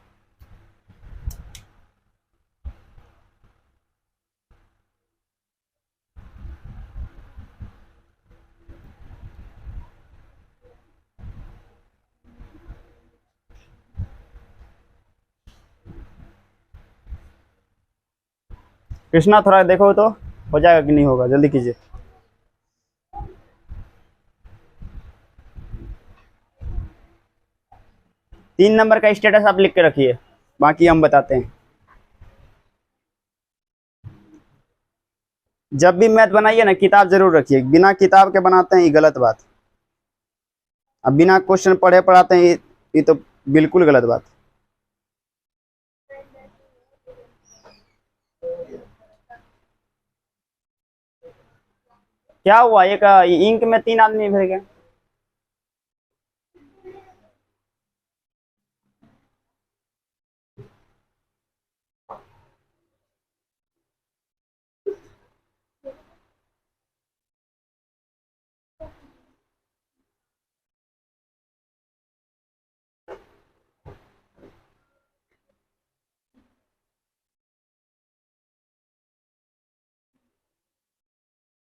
Speaker 1: कृष्णा थोड़ा देखो तो हो जाएगा कि नहीं होगा, जल्दी कीजिए। तीन नंबर का स्टेटस आप लिख के रखिए, बाकी हम बताते हैं। जब भी मैथ बनाइए ना किताब जरूर रखिए, बिना किताब के बनाते हैं ये गलत बात। अब बिना क्वेश्चन पढ़े पढ़ाते हैं ये तो बिल्कुल गलत बात। क्या हुआ, एक इंक में 3 आदमी भर गए।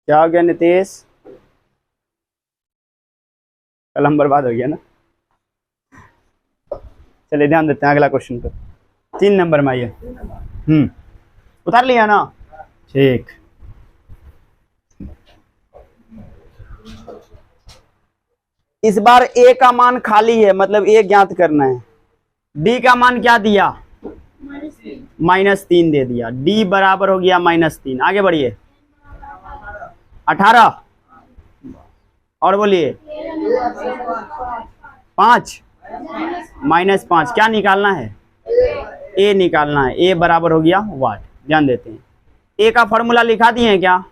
Speaker 1: क्या हो गया नितेश? कलम बर्बाद हो गया ना। चलिए ध्यान देते हैं अगला क्वेश्चन पर। 3 नंबर में आइए। उतार लिया ना? ठीक। इस बार ए का मान खाली है, मतलब ए ज्ञात करना है। डी का मान क्या दिया? -3 दे दिया। डी बराबर हो गया -3। आगे बढ़िए। 18 और बोलिए 5 -5 क्या निकालना है? ए निकालना है। ए बराबर हो गया वाट। ध्यान देते हैं। ए का फॉर्मूला लिखा दिए हैं क्या?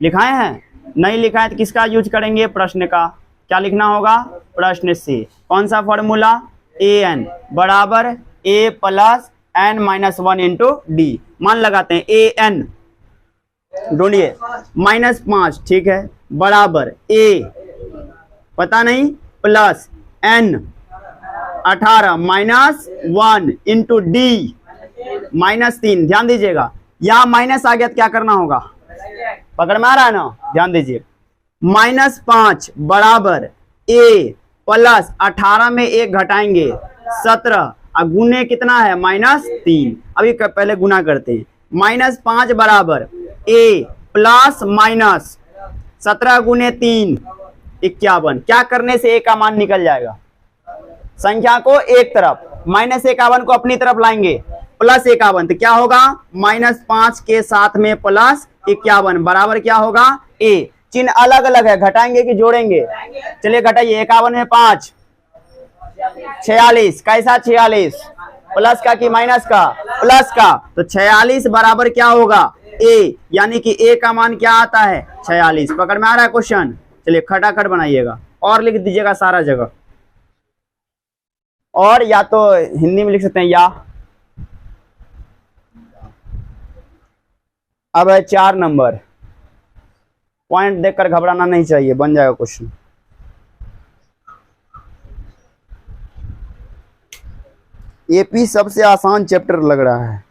Speaker 1: लिखाए हैं? नहीं लिखा है तो किसका यूज करेंगे? प्रश्न का। क्या लिखना होगा? प्रश्न से। कौन सा फॉर्मूला? ए एन बराबर A plus N minus 1 into D. मान लगाते हैं ए एन ढूंढिए -5 ठीक है बराबर ए पता नहीं plus n 18 minus 1 into d -3। ध्यान दीजिएगा यहाँ माइनस आ गया तो क्या करना होगा? पकड़ में आ रहा है ना? ध्यान दीजिए -5 बराबर ए प्लस 18 में 1 घटाएंगे 17 और गुने कितना है? -3। अभी पहले गुना करते हैं। -5 बराबर ए प्लस माइनस 17 गुने 3 51। क्या करने से ए का मान निकल जाएगा? संख्या को एक तरफ -51 को अपनी तरफ लाएंगे +51 तो क्या होगा? -5 के साथ में +51 बराबर क्या होगा? ए। चिन्ह अलग अलग है, घटाएंगे कि जोड़ेंगे? चलिए घटाइए। 51 में 5 46। कैसा 46? प्लस का कि माइनस का? प्लस का। तो 46 बराबर क्या होगा? ए। यानी कि ए का मान क्या आता है? 46। पकड़ में आ रहा है क्वेश्चन? चलिए खटाखट बनाइएगा और लिख दीजिएगा सारा जगह। और या तो हिंदी में लिख सकते हैं या। अब है 4 नंबर। पॉइंट देखकर घबराना नहीं चाहिए, बन जाएगा क्वेश्चन। एपी सबसे आसान चैप्टर लग रहा है।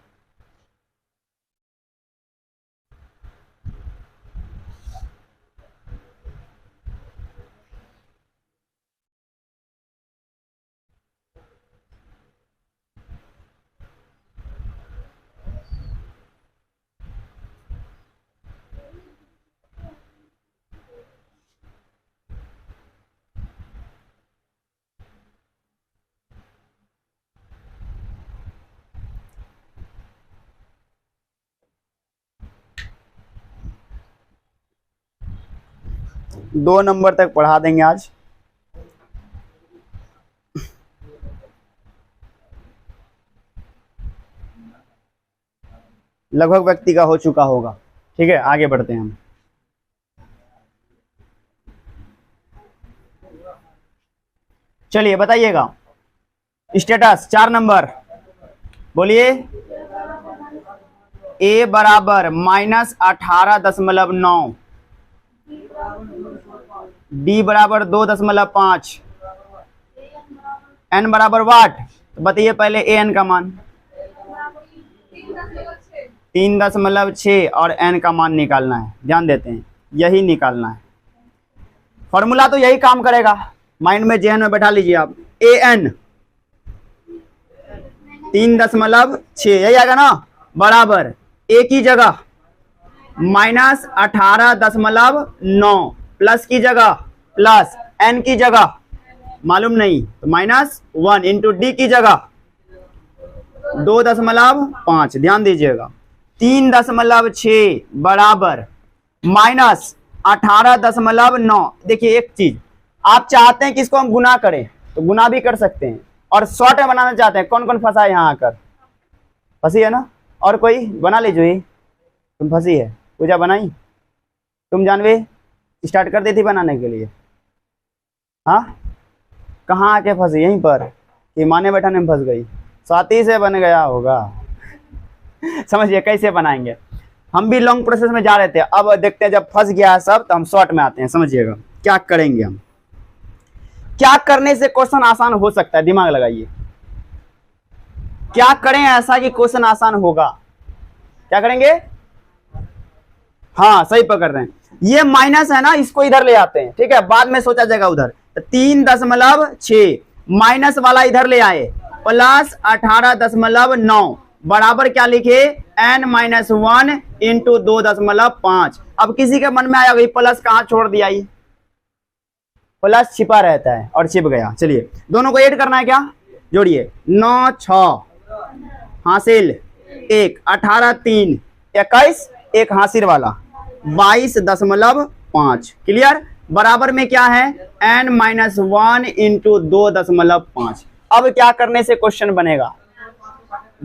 Speaker 1: दो नंबर तक पढ़ा देंगे आज। लगभग व्यक्ति का हो चुका होगा। ठीक है आगे बढ़ते हैं हम। चलिए बताइएगा स्टेटस 4 नंबर बोलिए। ए बराबर -18.9, डी बराबर 2.5, एन बराबर वाट? तो बताइए पहले ए एन का मान 3.6 और एन का मान निकालना है। ध्यान देते हैं यही निकालना है। फॉर्मूला तो यही काम करेगा, माइंड में जेहन में बैठा लीजिए आप। ए एन 3.6 यही आएगा ना बराबर ए की जगह -18.9 प्लस की जगह प्लस एन की जगह मालूम नहीं तो -1 इंटू डी की जगह 2.5। ध्यान दीजिएगा 3.6 बराबर -18.9। देखिए एक चीज, आप चाहते हैं कि इसको हम गुना करें तो गुना भी कर सकते हैं, और शॉर्ट में बनाना चाहते हैं। कौन कौन फंसा है यहाँ आकर? फंसी है ना? और कोई बना लीजिए। तुम फंसी है? पूजा बनाई? तुम जानवे स्टार्ट कर दी थी बनाने के लिए? हाँ कहाँ आके फंसी? यहीं पर कि माने बैठाने में फंस गई? स्वाति से बन गया होगा। समझिए कैसे बनाएंगे। हम भी लॉन्ग प्रोसेस में जा रहे थे, अब देखते हैं जब फंस गया है सब तो हम शॉर्ट में आते हैं। समझिएगा क्या करेंगे हम, क्या करने से क्वेश्चन आसान हो सकता है, दिमाग लगाइए। क्या करें ऐसा कि क्वेश्चन आसान होगा? क्या करेंगे? हाँ सही पकड़ रहे हैं, ये माइनस है ना, इसको इधर ले आते हैं, ठीक है, बाद में सोचा जाएगा उधर। 3.6 माइनस वाला इधर ले आए, प्लस 18.9 बराबर क्या लिखे, n-1 इंटू 2.5। अब किसी के मन में आया भाई प्लस कहाँ छोड़ दिया, ये प्लस छिपा रहता है और छिप गया। चलिए दोनों को ऐड करना है, क्या जोड़िए, 9 6 हासिल 1, 18 3 21, एक हासिल वाला 22.5, क्लियर, बराबर में क्या है, n-1 इंटू 2.5। अब क्या करने से क्वेश्चन बनेगा,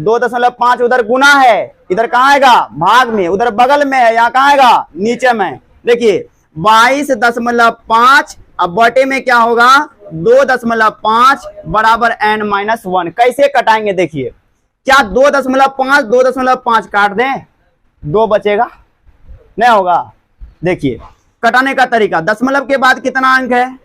Speaker 1: 2.5 उधर गुना है, इधर कहाँ आएगा, भाग में, उधर बगल में है, यहाँ कहाँ आएगा, नीचे में। देखिए 22.5, अब बटे में क्या होगा, 2.5 बराबर n-1। कैसे कटाएंगे, देखिए, क्या 2.5 काट दें, 2 बचेगा, नहीं होगा। देखिए कटाने का तरीका, दशमलव के बाद कितना अंक है,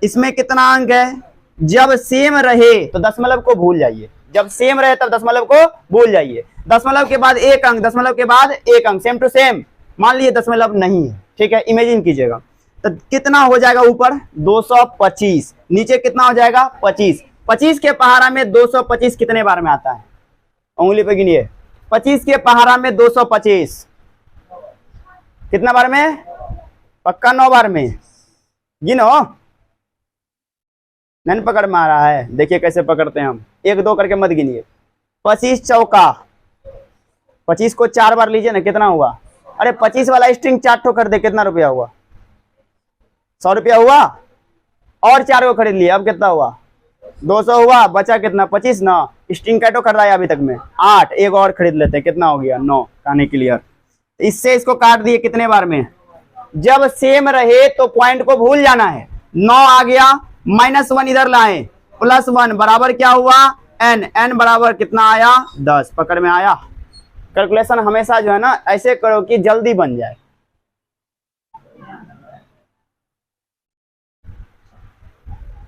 Speaker 1: इसमें कितना अंक है, जब सेम रहे तो दशमलव को भूल जाइए, जब सेम रहे तब दशमलव को भूल जाइए। दशमलव के बाद एक अंक, दशमलव के बाद एक अंक, सेम टू सेम। मान लीजिए दशमलव नहीं है, ठीक है, इमेजिन कीजिएगा, तो कितना हो जाएगा, ऊपर 225, नीचे कितना हो जाएगा 25। 25 के पहाड़ा में 225 कितने बार में आता है, उंगली पे गिनिए, 25 के पहाड़ा में 225 कितना बार में, पक्का 9 बार में, गिनो, नहीं पकड़ में आ रहा है, देखिए कैसे पकड़ते हैं हम, 1 2 करके मत गिनिए। 25 चौका, 25 को 4 बार लीजिए ना, कितना हुआ, अरे 25 वाला स्ट्रिंग 4 ठो कर दे, कितना रुपया हुआ, 100 रुपया हुआ, और 4 को खरीद लिया, अब कितना हुआ, 200 हुआ, बचा कितना 25 ना, स्ट्रिंग कैटो खरीदा अभी तक में 8, एक और खरीद लेते हैं, कितना हो गया 9, कहानी क्लियर। इससे इसको काट दिए कितने बार में, जब सेम रहे तो पॉइंट को भूल जाना है। 9 आ गया, -1 इधर लाए, +1 बराबर क्या हुआ, n बराबर कितना आया, 10, पकड़ में आया। कैलकुलेशन हमेशा जो है ना ऐसे करो कि जल्दी बन जाए।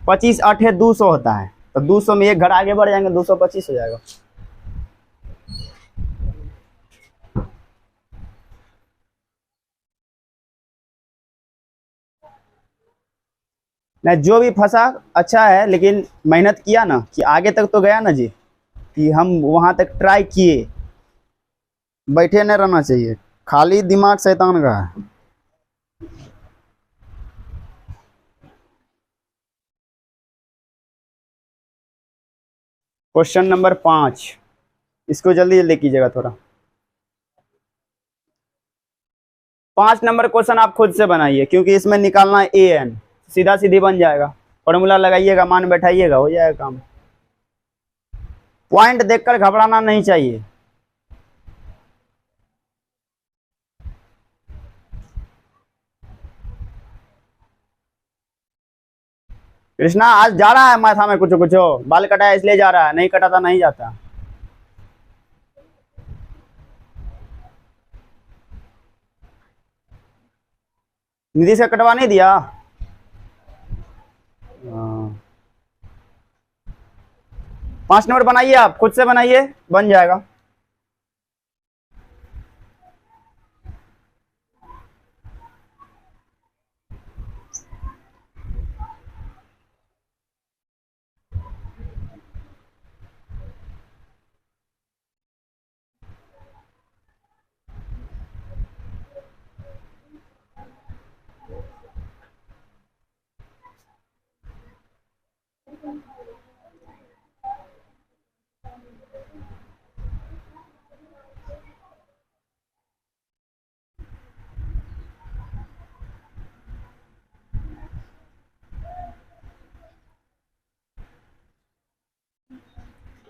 Speaker 1: पच्चीस 8 है 200 होता है, तो 200 में एक घर आगे बढ़ जाएंगे, 225 हो जाएगा। नहीं, जो भी फंसा अच्छा है, लेकिन मेहनत किया ना, कि आगे तक तो गया ना जी, कि हम वहां तक ट्राई किए, बैठे नहीं रहना चाहिए, खाली दिमाग शैतान का है। क्वेश्चन नंबर 5, इसको जल्दी जल्दी कीजिएगा थोड़ा। 5 नंबर क्वेश्चन आप खुद से बनाइए, क्योंकि इसमें निकालना है an, सीधा सीधी बन जाएगा, फॉर्मूला लगाइएगा, मान बैठाइएगा, हो जाएगा काम। पॉइंट देखकर घबराना नहीं चाहिए। कृष्णा आज जा रहा है माथा में, कुछ कुछ हो, बाल कटा है इसलिए जा रहा है, नहीं कटा था नहीं जाता। नीतीश का कटवा नहीं दिया, 5 नंबर बनाइए, आप खुद से बनाइए, बन जाएगा।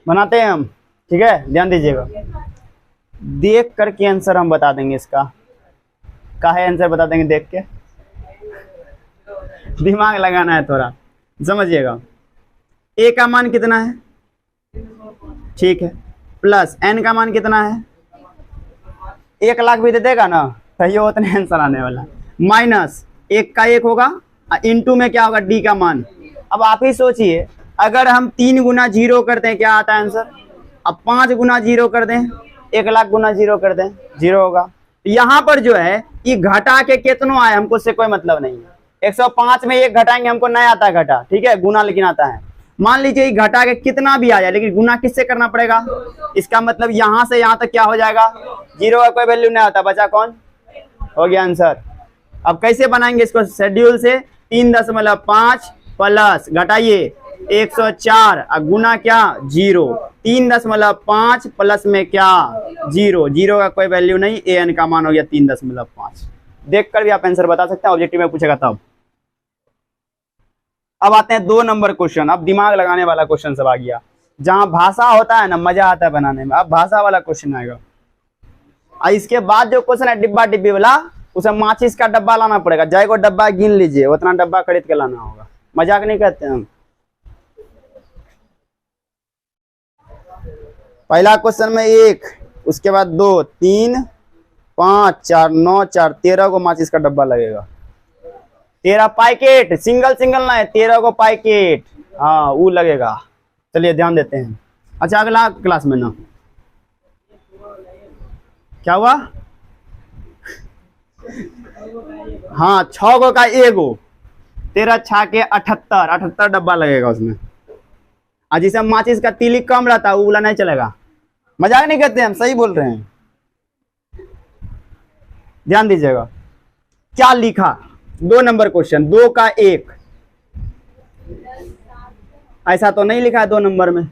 Speaker 1: बनाते हैं हम, ठीक है, ध्यान दीजिएगा, देख करके आंसर हम बता देंगे इसका, काहे आंसर बता देंगे देख के, दिमाग लगाना है थोड़ा, समझिएगा। ए का मान कितना है, ठीक है, प्लस n का मान कितना है, 1 लाख भी दे देगा ना, सही हो उतने आंसर आने वाला, माइनस 1 का 1 होगा, इंटू में क्या होगा d का मान। अब आप ही सोचिए, अगर हम 3 गुना 0 करते हैं क्या आता है आंसर, अब 5 गुना 0 कर दें, 1 लाख गुना 0 कर दें, 0 होगा, यहाँ पर जो है ये घटा के कितनों आए हमको उससे कोई मतलब नहीं है। 105 में एक घटाएंगे हमको नहीं आता है घटा, ठीक है, गुना लेकिन आता है। मान लीजिए घटा के कितना भी आ जाए लेकिन गुना किससे करना पड़ेगा, इसका मतलब यहां से यहां तक क्या हो जाएगा, जीरो का कोई वैल्यू नहीं आता, बचा कौन, हो गया आंसर। अब कैसे बनाएंगे इसको, शेड्यूल से 3.5 प्लस घटाइए 104 और गुना क्या 0, 3.5 प्लस में क्या 0, 0 का कोई वैल्यू नहीं, ए एन का मान हो गया 3.5। देखकर भी आप आंसर बता सकते हैं, ऑब्जेक्टिव में पूछेगा तब। अब आते हैं 2 नंबर क्वेश्चन। अब दिमाग लगाने वाला क्वेश्चन सब आ गया, जहां भाषा होता है ना मजा आता है बनाने में। अब भाषा वाला क्वेश्चन आएगा, और इसके बाद जो क्वेश्चन है डिब्बा डिब्बी वाला, उसे माचिस का डब्बा लाना पड़ेगा, जाए को डब्बा गिन लीजिए, उतना डब्बा खरीद के लाना होगा, मजाक नहीं कहते हम। पहला क्वेश्चन में 1, उसके बाद 2, 3, 5, 4, 9, 4, 13 को माचिस का डब्बा लगेगा, 13 पैकेट, सिंगल सिंगल ना है, 13 को पैकेट, हाँ वो लगेगा। चलिए ध्यान देते हैं। अच्छा अगला क्लास में ना क्या हुआ, हाँ 6 गो का एगो, 13 6 के 78 डब्बा लगेगा उसमें। और जिसे माचिस का तीली कम रहता है वो वाला नहीं चलेगा, मजाक नहीं करते हम, सही बोल रहे हैं। ध्यान दीजिएगा क्या लिखा, 2 नंबर क्वेश्चन, 2 का 1, ऐसा तो नहीं लिखा है 2 नंबर में,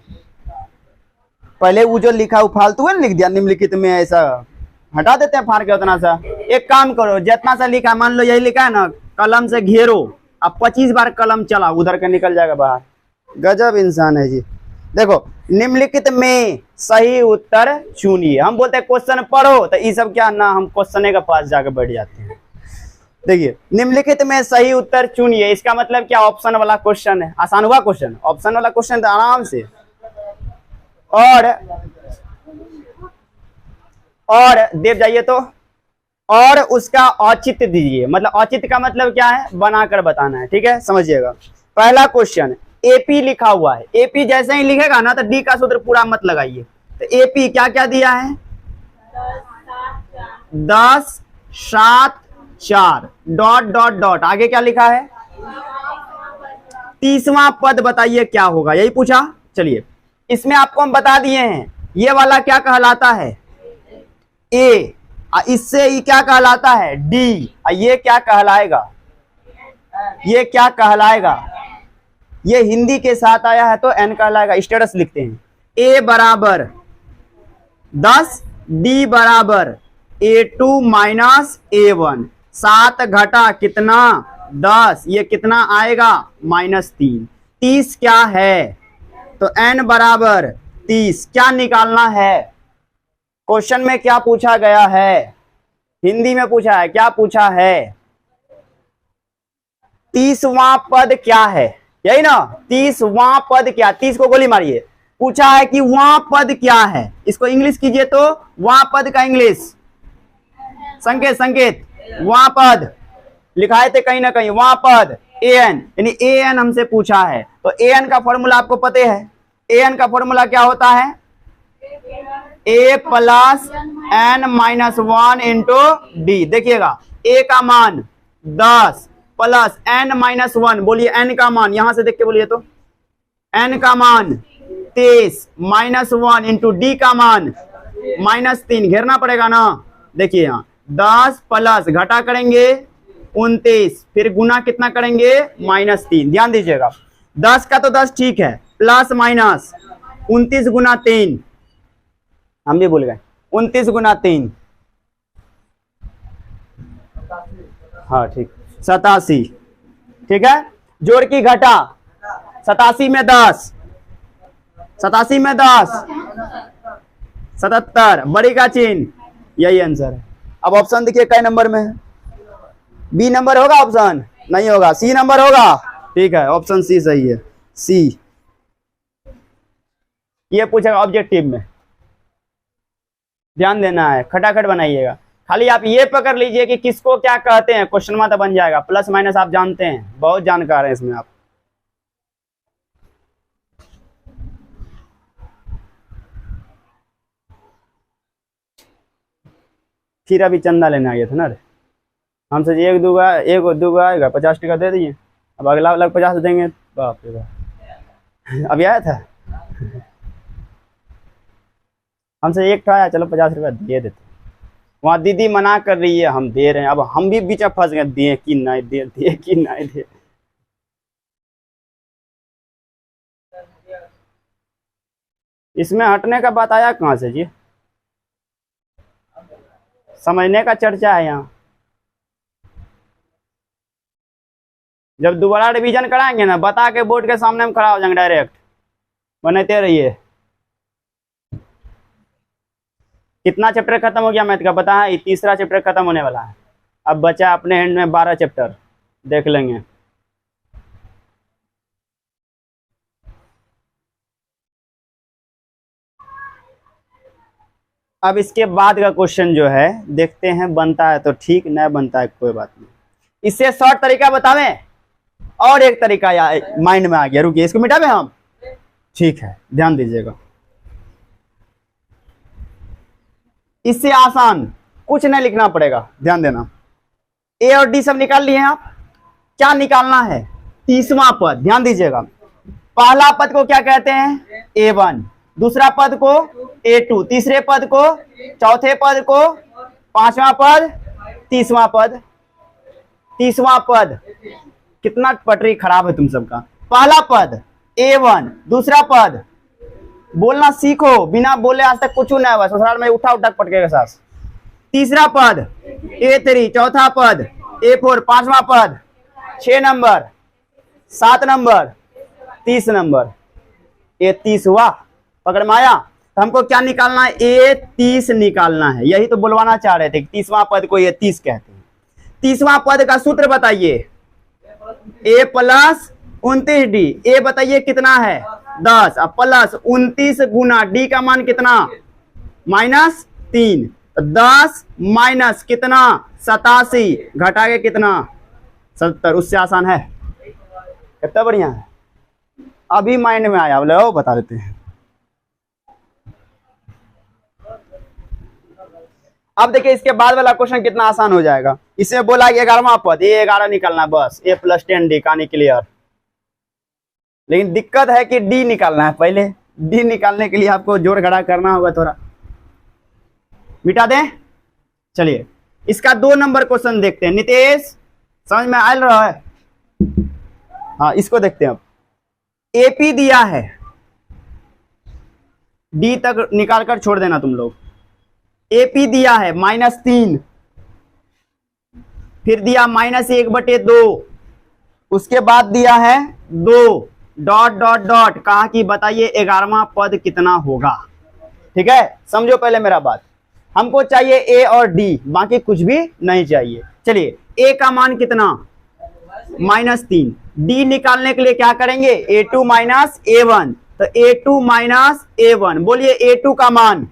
Speaker 1: पहले वो जो लिखा वो फालतू है, लिख दिया निम्नलिखित में, ऐसा हटा देते हैं फाड़ के उतना सा। एक काम करो, जितना सा लिखा, मान लो यही लिखा है ना, कलम से घेरो, अब 25 बार कलम चला उधर के निकल जाएगा बाहर। गजब इंसान है जी। देखो निम्नलिखित में सही उत्तर चुनिए, हम बोलते हैं क्वेश्चन पढ़ो, तो ये सब क्या ना, हम क्वेश्चन के पास जाकर बैठ जाते हैं। देखिए निम्नलिखित में सही उत्तर चुनिए, इसका मतलब क्या, ऑप्शन वाला क्वेश्चन है, आसान हुआ क्वेश्चन, ऑप्शन वाला क्वेश्चन तो आराम से। और देव जाइए तो, और उसका औचित्य दीजिए, मतलब औचित्य का मतलब क्या है, बनाकर बताना है, ठीक है, समझिएगा। पहला क्वेश्चन एपी लिखा हुआ है, एपी जैसे ही लिखेगा ना तो डी का सूत्र पूरा मत लगाइए, तो एपी क्या क्या दिया है, 10 7 4 डॉट डॉट डॉट, आगे क्या लिखा है, 30वां पद बताइए क्या होगा, यही पूछा। चलिए इसमें आपको हम बता दिए हैं, ये वाला क्या कहलाता है ए, इससे ये क्या कहलाता है डी, ये क्या कहलाएगा, ये क्या कहलाएगा, ये हिंदी के साथ आया है तो एन कहलाएगा। स्टेटस लिखते हैं, ए बराबर 10, डी बराबर A2 माइनस A1, 7 घटा कितना 10, ये कितना आएगा -3, 30 क्या है, तो n बराबर 30, क्या निकालना है, क्वेश्चन में क्या पूछा गया है, हिंदी में पूछा है, क्या पूछा है, 30वां पद क्या है, यही ना, 30वां पद क्या, 30 को गोली मारिए, पूछा है कि वहां पद क्या है, इसको इंग्लिश कीजिए तो वहां पद का इंग्लिश संकेत, संकेत वहां पद लिखाए थे कहीं ना कहीं, वहां पद an, यानी an हमसे पूछा है, तो an का फॉर्मूला आपको पता है, an का फॉर्मूला क्या होता है, a plus n minus 1 into D. देखिएगा a का मान 10 प्लस n माइनस 1, बोलिए n का मान, यहां से देख के बोलिए तो, n का मान 23 माइनस 1 इंटू डी का मान -3, घेरना पड़ेगा ना। देखिए यहाँ 10 प्लस घटा करेंगे 29, फिर गुना कितना करेंगे -3, ध्यान दीजिएगा 10 का तो 10 ठीक है, प्लस माइनस 29 गुना 3, हम भी भूल गए, 29 गुना 3, हाँ ठीक 87, ठीक है, जोड़ की घटा 87 में 10, 87 में 10 77, बड़ी का चिन्ह, यही आंसर है। अब ऑप्शन देखिए कई नंबर में है, बी नंबर होगा, ऑप्शन नहीं होगा, सी नंबर होगा, ठीक है ऑप्शन सी सही है, सी। ये पूछेगा ऑब्जेक्टिव में, ध्यान देना है, खटाखट बनाइएगा, खाली आप ये पकड़ लीजिए कि किसको क्या कहते हैं, क्वेश्चन में तो बन जाएगा, प्लस माइनस आप जानते हैं, बहुत जानकार है इसमें आप। फिर अभी चंदा लेने आ गया था ना रे, हमसे जी एक दो आएगा 50 टका दे दिए, अब अगला वाला 50 देंगे। बाप रे बाप, अभी आया था हमसे एक आया, चलो 50 रुपया दे देते। वहाँ दीदी मना कर रही है, हम दे रहे हैं, अब हम भी बीच में फंस गए, दिए कि नहीं दे, दिए कि नहीं दे। इसमें हटने का बात आया कहाँ से जी, समझने का चर्चा है यहाँ। जब दोबारा रिवीजन कराएंगे ना, बता के बोर्ड के सामने हम खड़ा हो जाएंगे डायरेक्ट, बनाते रहिए। कितना चैप्टर खत्म हो गया मैथ का पता है? तीसरा चैप्टर खत्म होने वाला है, अब बचा अपने हैंड में 12 चैप्टर, देख लेंगे। अब इसके बाद का क्वेश्चन जो है देखते हैं, बनता है तो ठीक, नहीं बनता है कोई बात नहीं। इससे शॉर्ट तरीका बतावे, और एक तरीका माइंड में आ गया, रुकिए इसको मिटावे हम, ठीक है ध्यान दीजिएगा। इससे आसान कुछ नहीं लिखना पड़ेगा, ध्यान देना। ए और डी सब निकाल लिए हैं आप, क्या निकालना है? 30वां पद, ध्यान दीजिएगा। पहला पद को क्या कहते हैं? A1, दूसरा पद को A2, तीसरे पद को, चौथे पद को, पांचवा पद, 30वां पद। 30वां पद, कितना पटरी खराब है तुम सबका। पहला पद A1, दूसरा पद, बोलना सीखो, बिना बोले आज तक कुछ नहीं हुआ, ससुराल में उठा उठा पटकेगा सास। तीसरा पद A3, चौथा पद A4, पांचवा पद 6 नंबर, 7 नंबर, 30 नंबर। A30 हुआ, पकड़ में आया? तो हमको क्या निकालना है? A30 निकालना है, यही तो बुलवाना चाह रहे थे, 30वां पद को A30 कहते हैं। 30वां पद का सूत्र बताइए, A प्लस 29D। A बताइए कितना है? 10, अब प्लस 29 गुना D का मान कितना? -3, 10 माइनस कितना? 87, घटा के कितना? 70। उससे आसान है? कितना बढ़िया है, अभी माइंड में आया, बोले ओ बता देते हैं। अब देखिए इसके बाद वाला क्वेश्चन कितना आसान हो जाएगा। इसमें बोला 11वां पद, A11 निकालना, बस A प्लस 10D, कहानी क्लियर। लेकिन दिक्कत है कि D निकालना है, पहले D निकालने के लिए आपको जोड़ घटा करना होगा थोड़ा। मिटा दें, चलिए इसका 2 नंबर क्वेश्चन देखते हैं। नितेश समझ में आ रहा है? हाँ इसको देखते हैं। अब AP दिया है, D तक निकाल कर छोड़ देना तुम लोग। AP दिया है -3, फिर दिया -1/2, उसके बाद दिया है 2, डॉट डॉट डॉट, कहा कि बताइए 11वां पद कितना होगा। ठीक है, समझो पहले मेरा बात, हमको चाहिए A और D, बाकी कुछ भी नहीं चाहिए। चलिए A का मान कितना? -3। D निकालने के लिए क्या करेंगे? A2 माइनस A1, तो A2 माइनस A1, बोलिए A2 का मान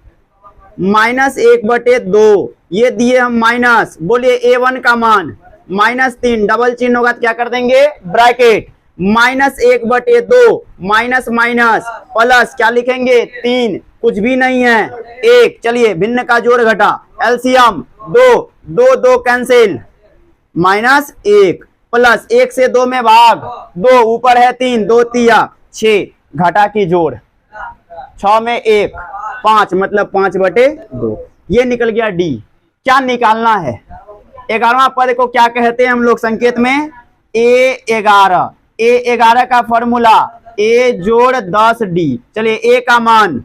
Speaker 1: -1/2, ये दिए हम माइनस, बोलिए A1 का मान -3, डबल चिन्ह होगा तो क्या कर देंगे? ब्रैकेट, -1/2, माइनस माइनस प्लस, क्या लिखेंगे? 3, कुछ भी नहीं है 1। चलिए भिन्न का जोड़ घटा, एलसीएम 2 2 कैंसिल, -1 प्लस 1 से 2 में भाग, 2 ऊपर है 3, 2 तिया 6, घटा की जोड़, 6 में 1, 5 मतलब 5/2, ये निकल गया D। क्या निकालना है? 11वां पद को क्या कहते हैं हम लोग संकेत में? A11। A11 का फॉर्मूला A जोड़ 10D। चलिए A का मान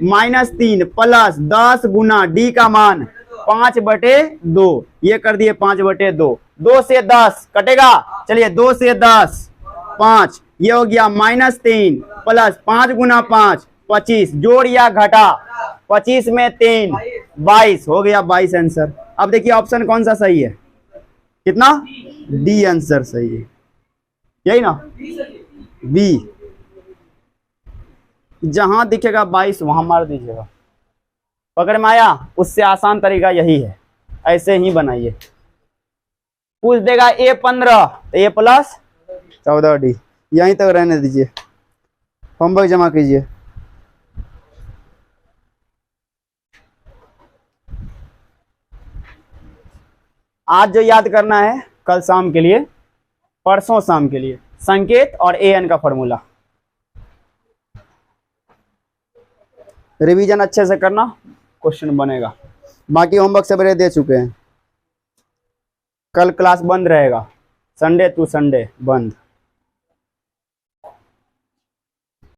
Speaker 1: -3 प्लस 10 गुना D का मान 5/2, ये कर दिए 5/2। 2 से 10 कटेगा, चलिए 2 से 10 5, ये हो गया -3 प्लस 5 गुना 5 25, जोड़ या घटा, 25 में 3 22, हो गया 22 आंसर। अब देखिए ऑप्शन कौन सा सही है? कितना? D आंसर सही है, यही ना? B, जहां दिखेगा 22 वहां मार दीजिएगा, पकड़ में आया? उससे आसान तरीका यही है, ऐसे ही बनाइए। पूछ देगा A15, तो A प्लस 14D, यहीं तक रहने दीजिए, होमवर्क जमा कीजिए। आज जो याद करना है कल शाम के लिए, परसों शाम के लिए, संकेत और an का फॉर्मूला। रिवीजन अच्छे से करना, क्वेश्चन बनेगा। बाकी होमवर्क सवेरे दे चुके हैं। कल क्लास बंद रहेगा, संडे टू संडे बंद।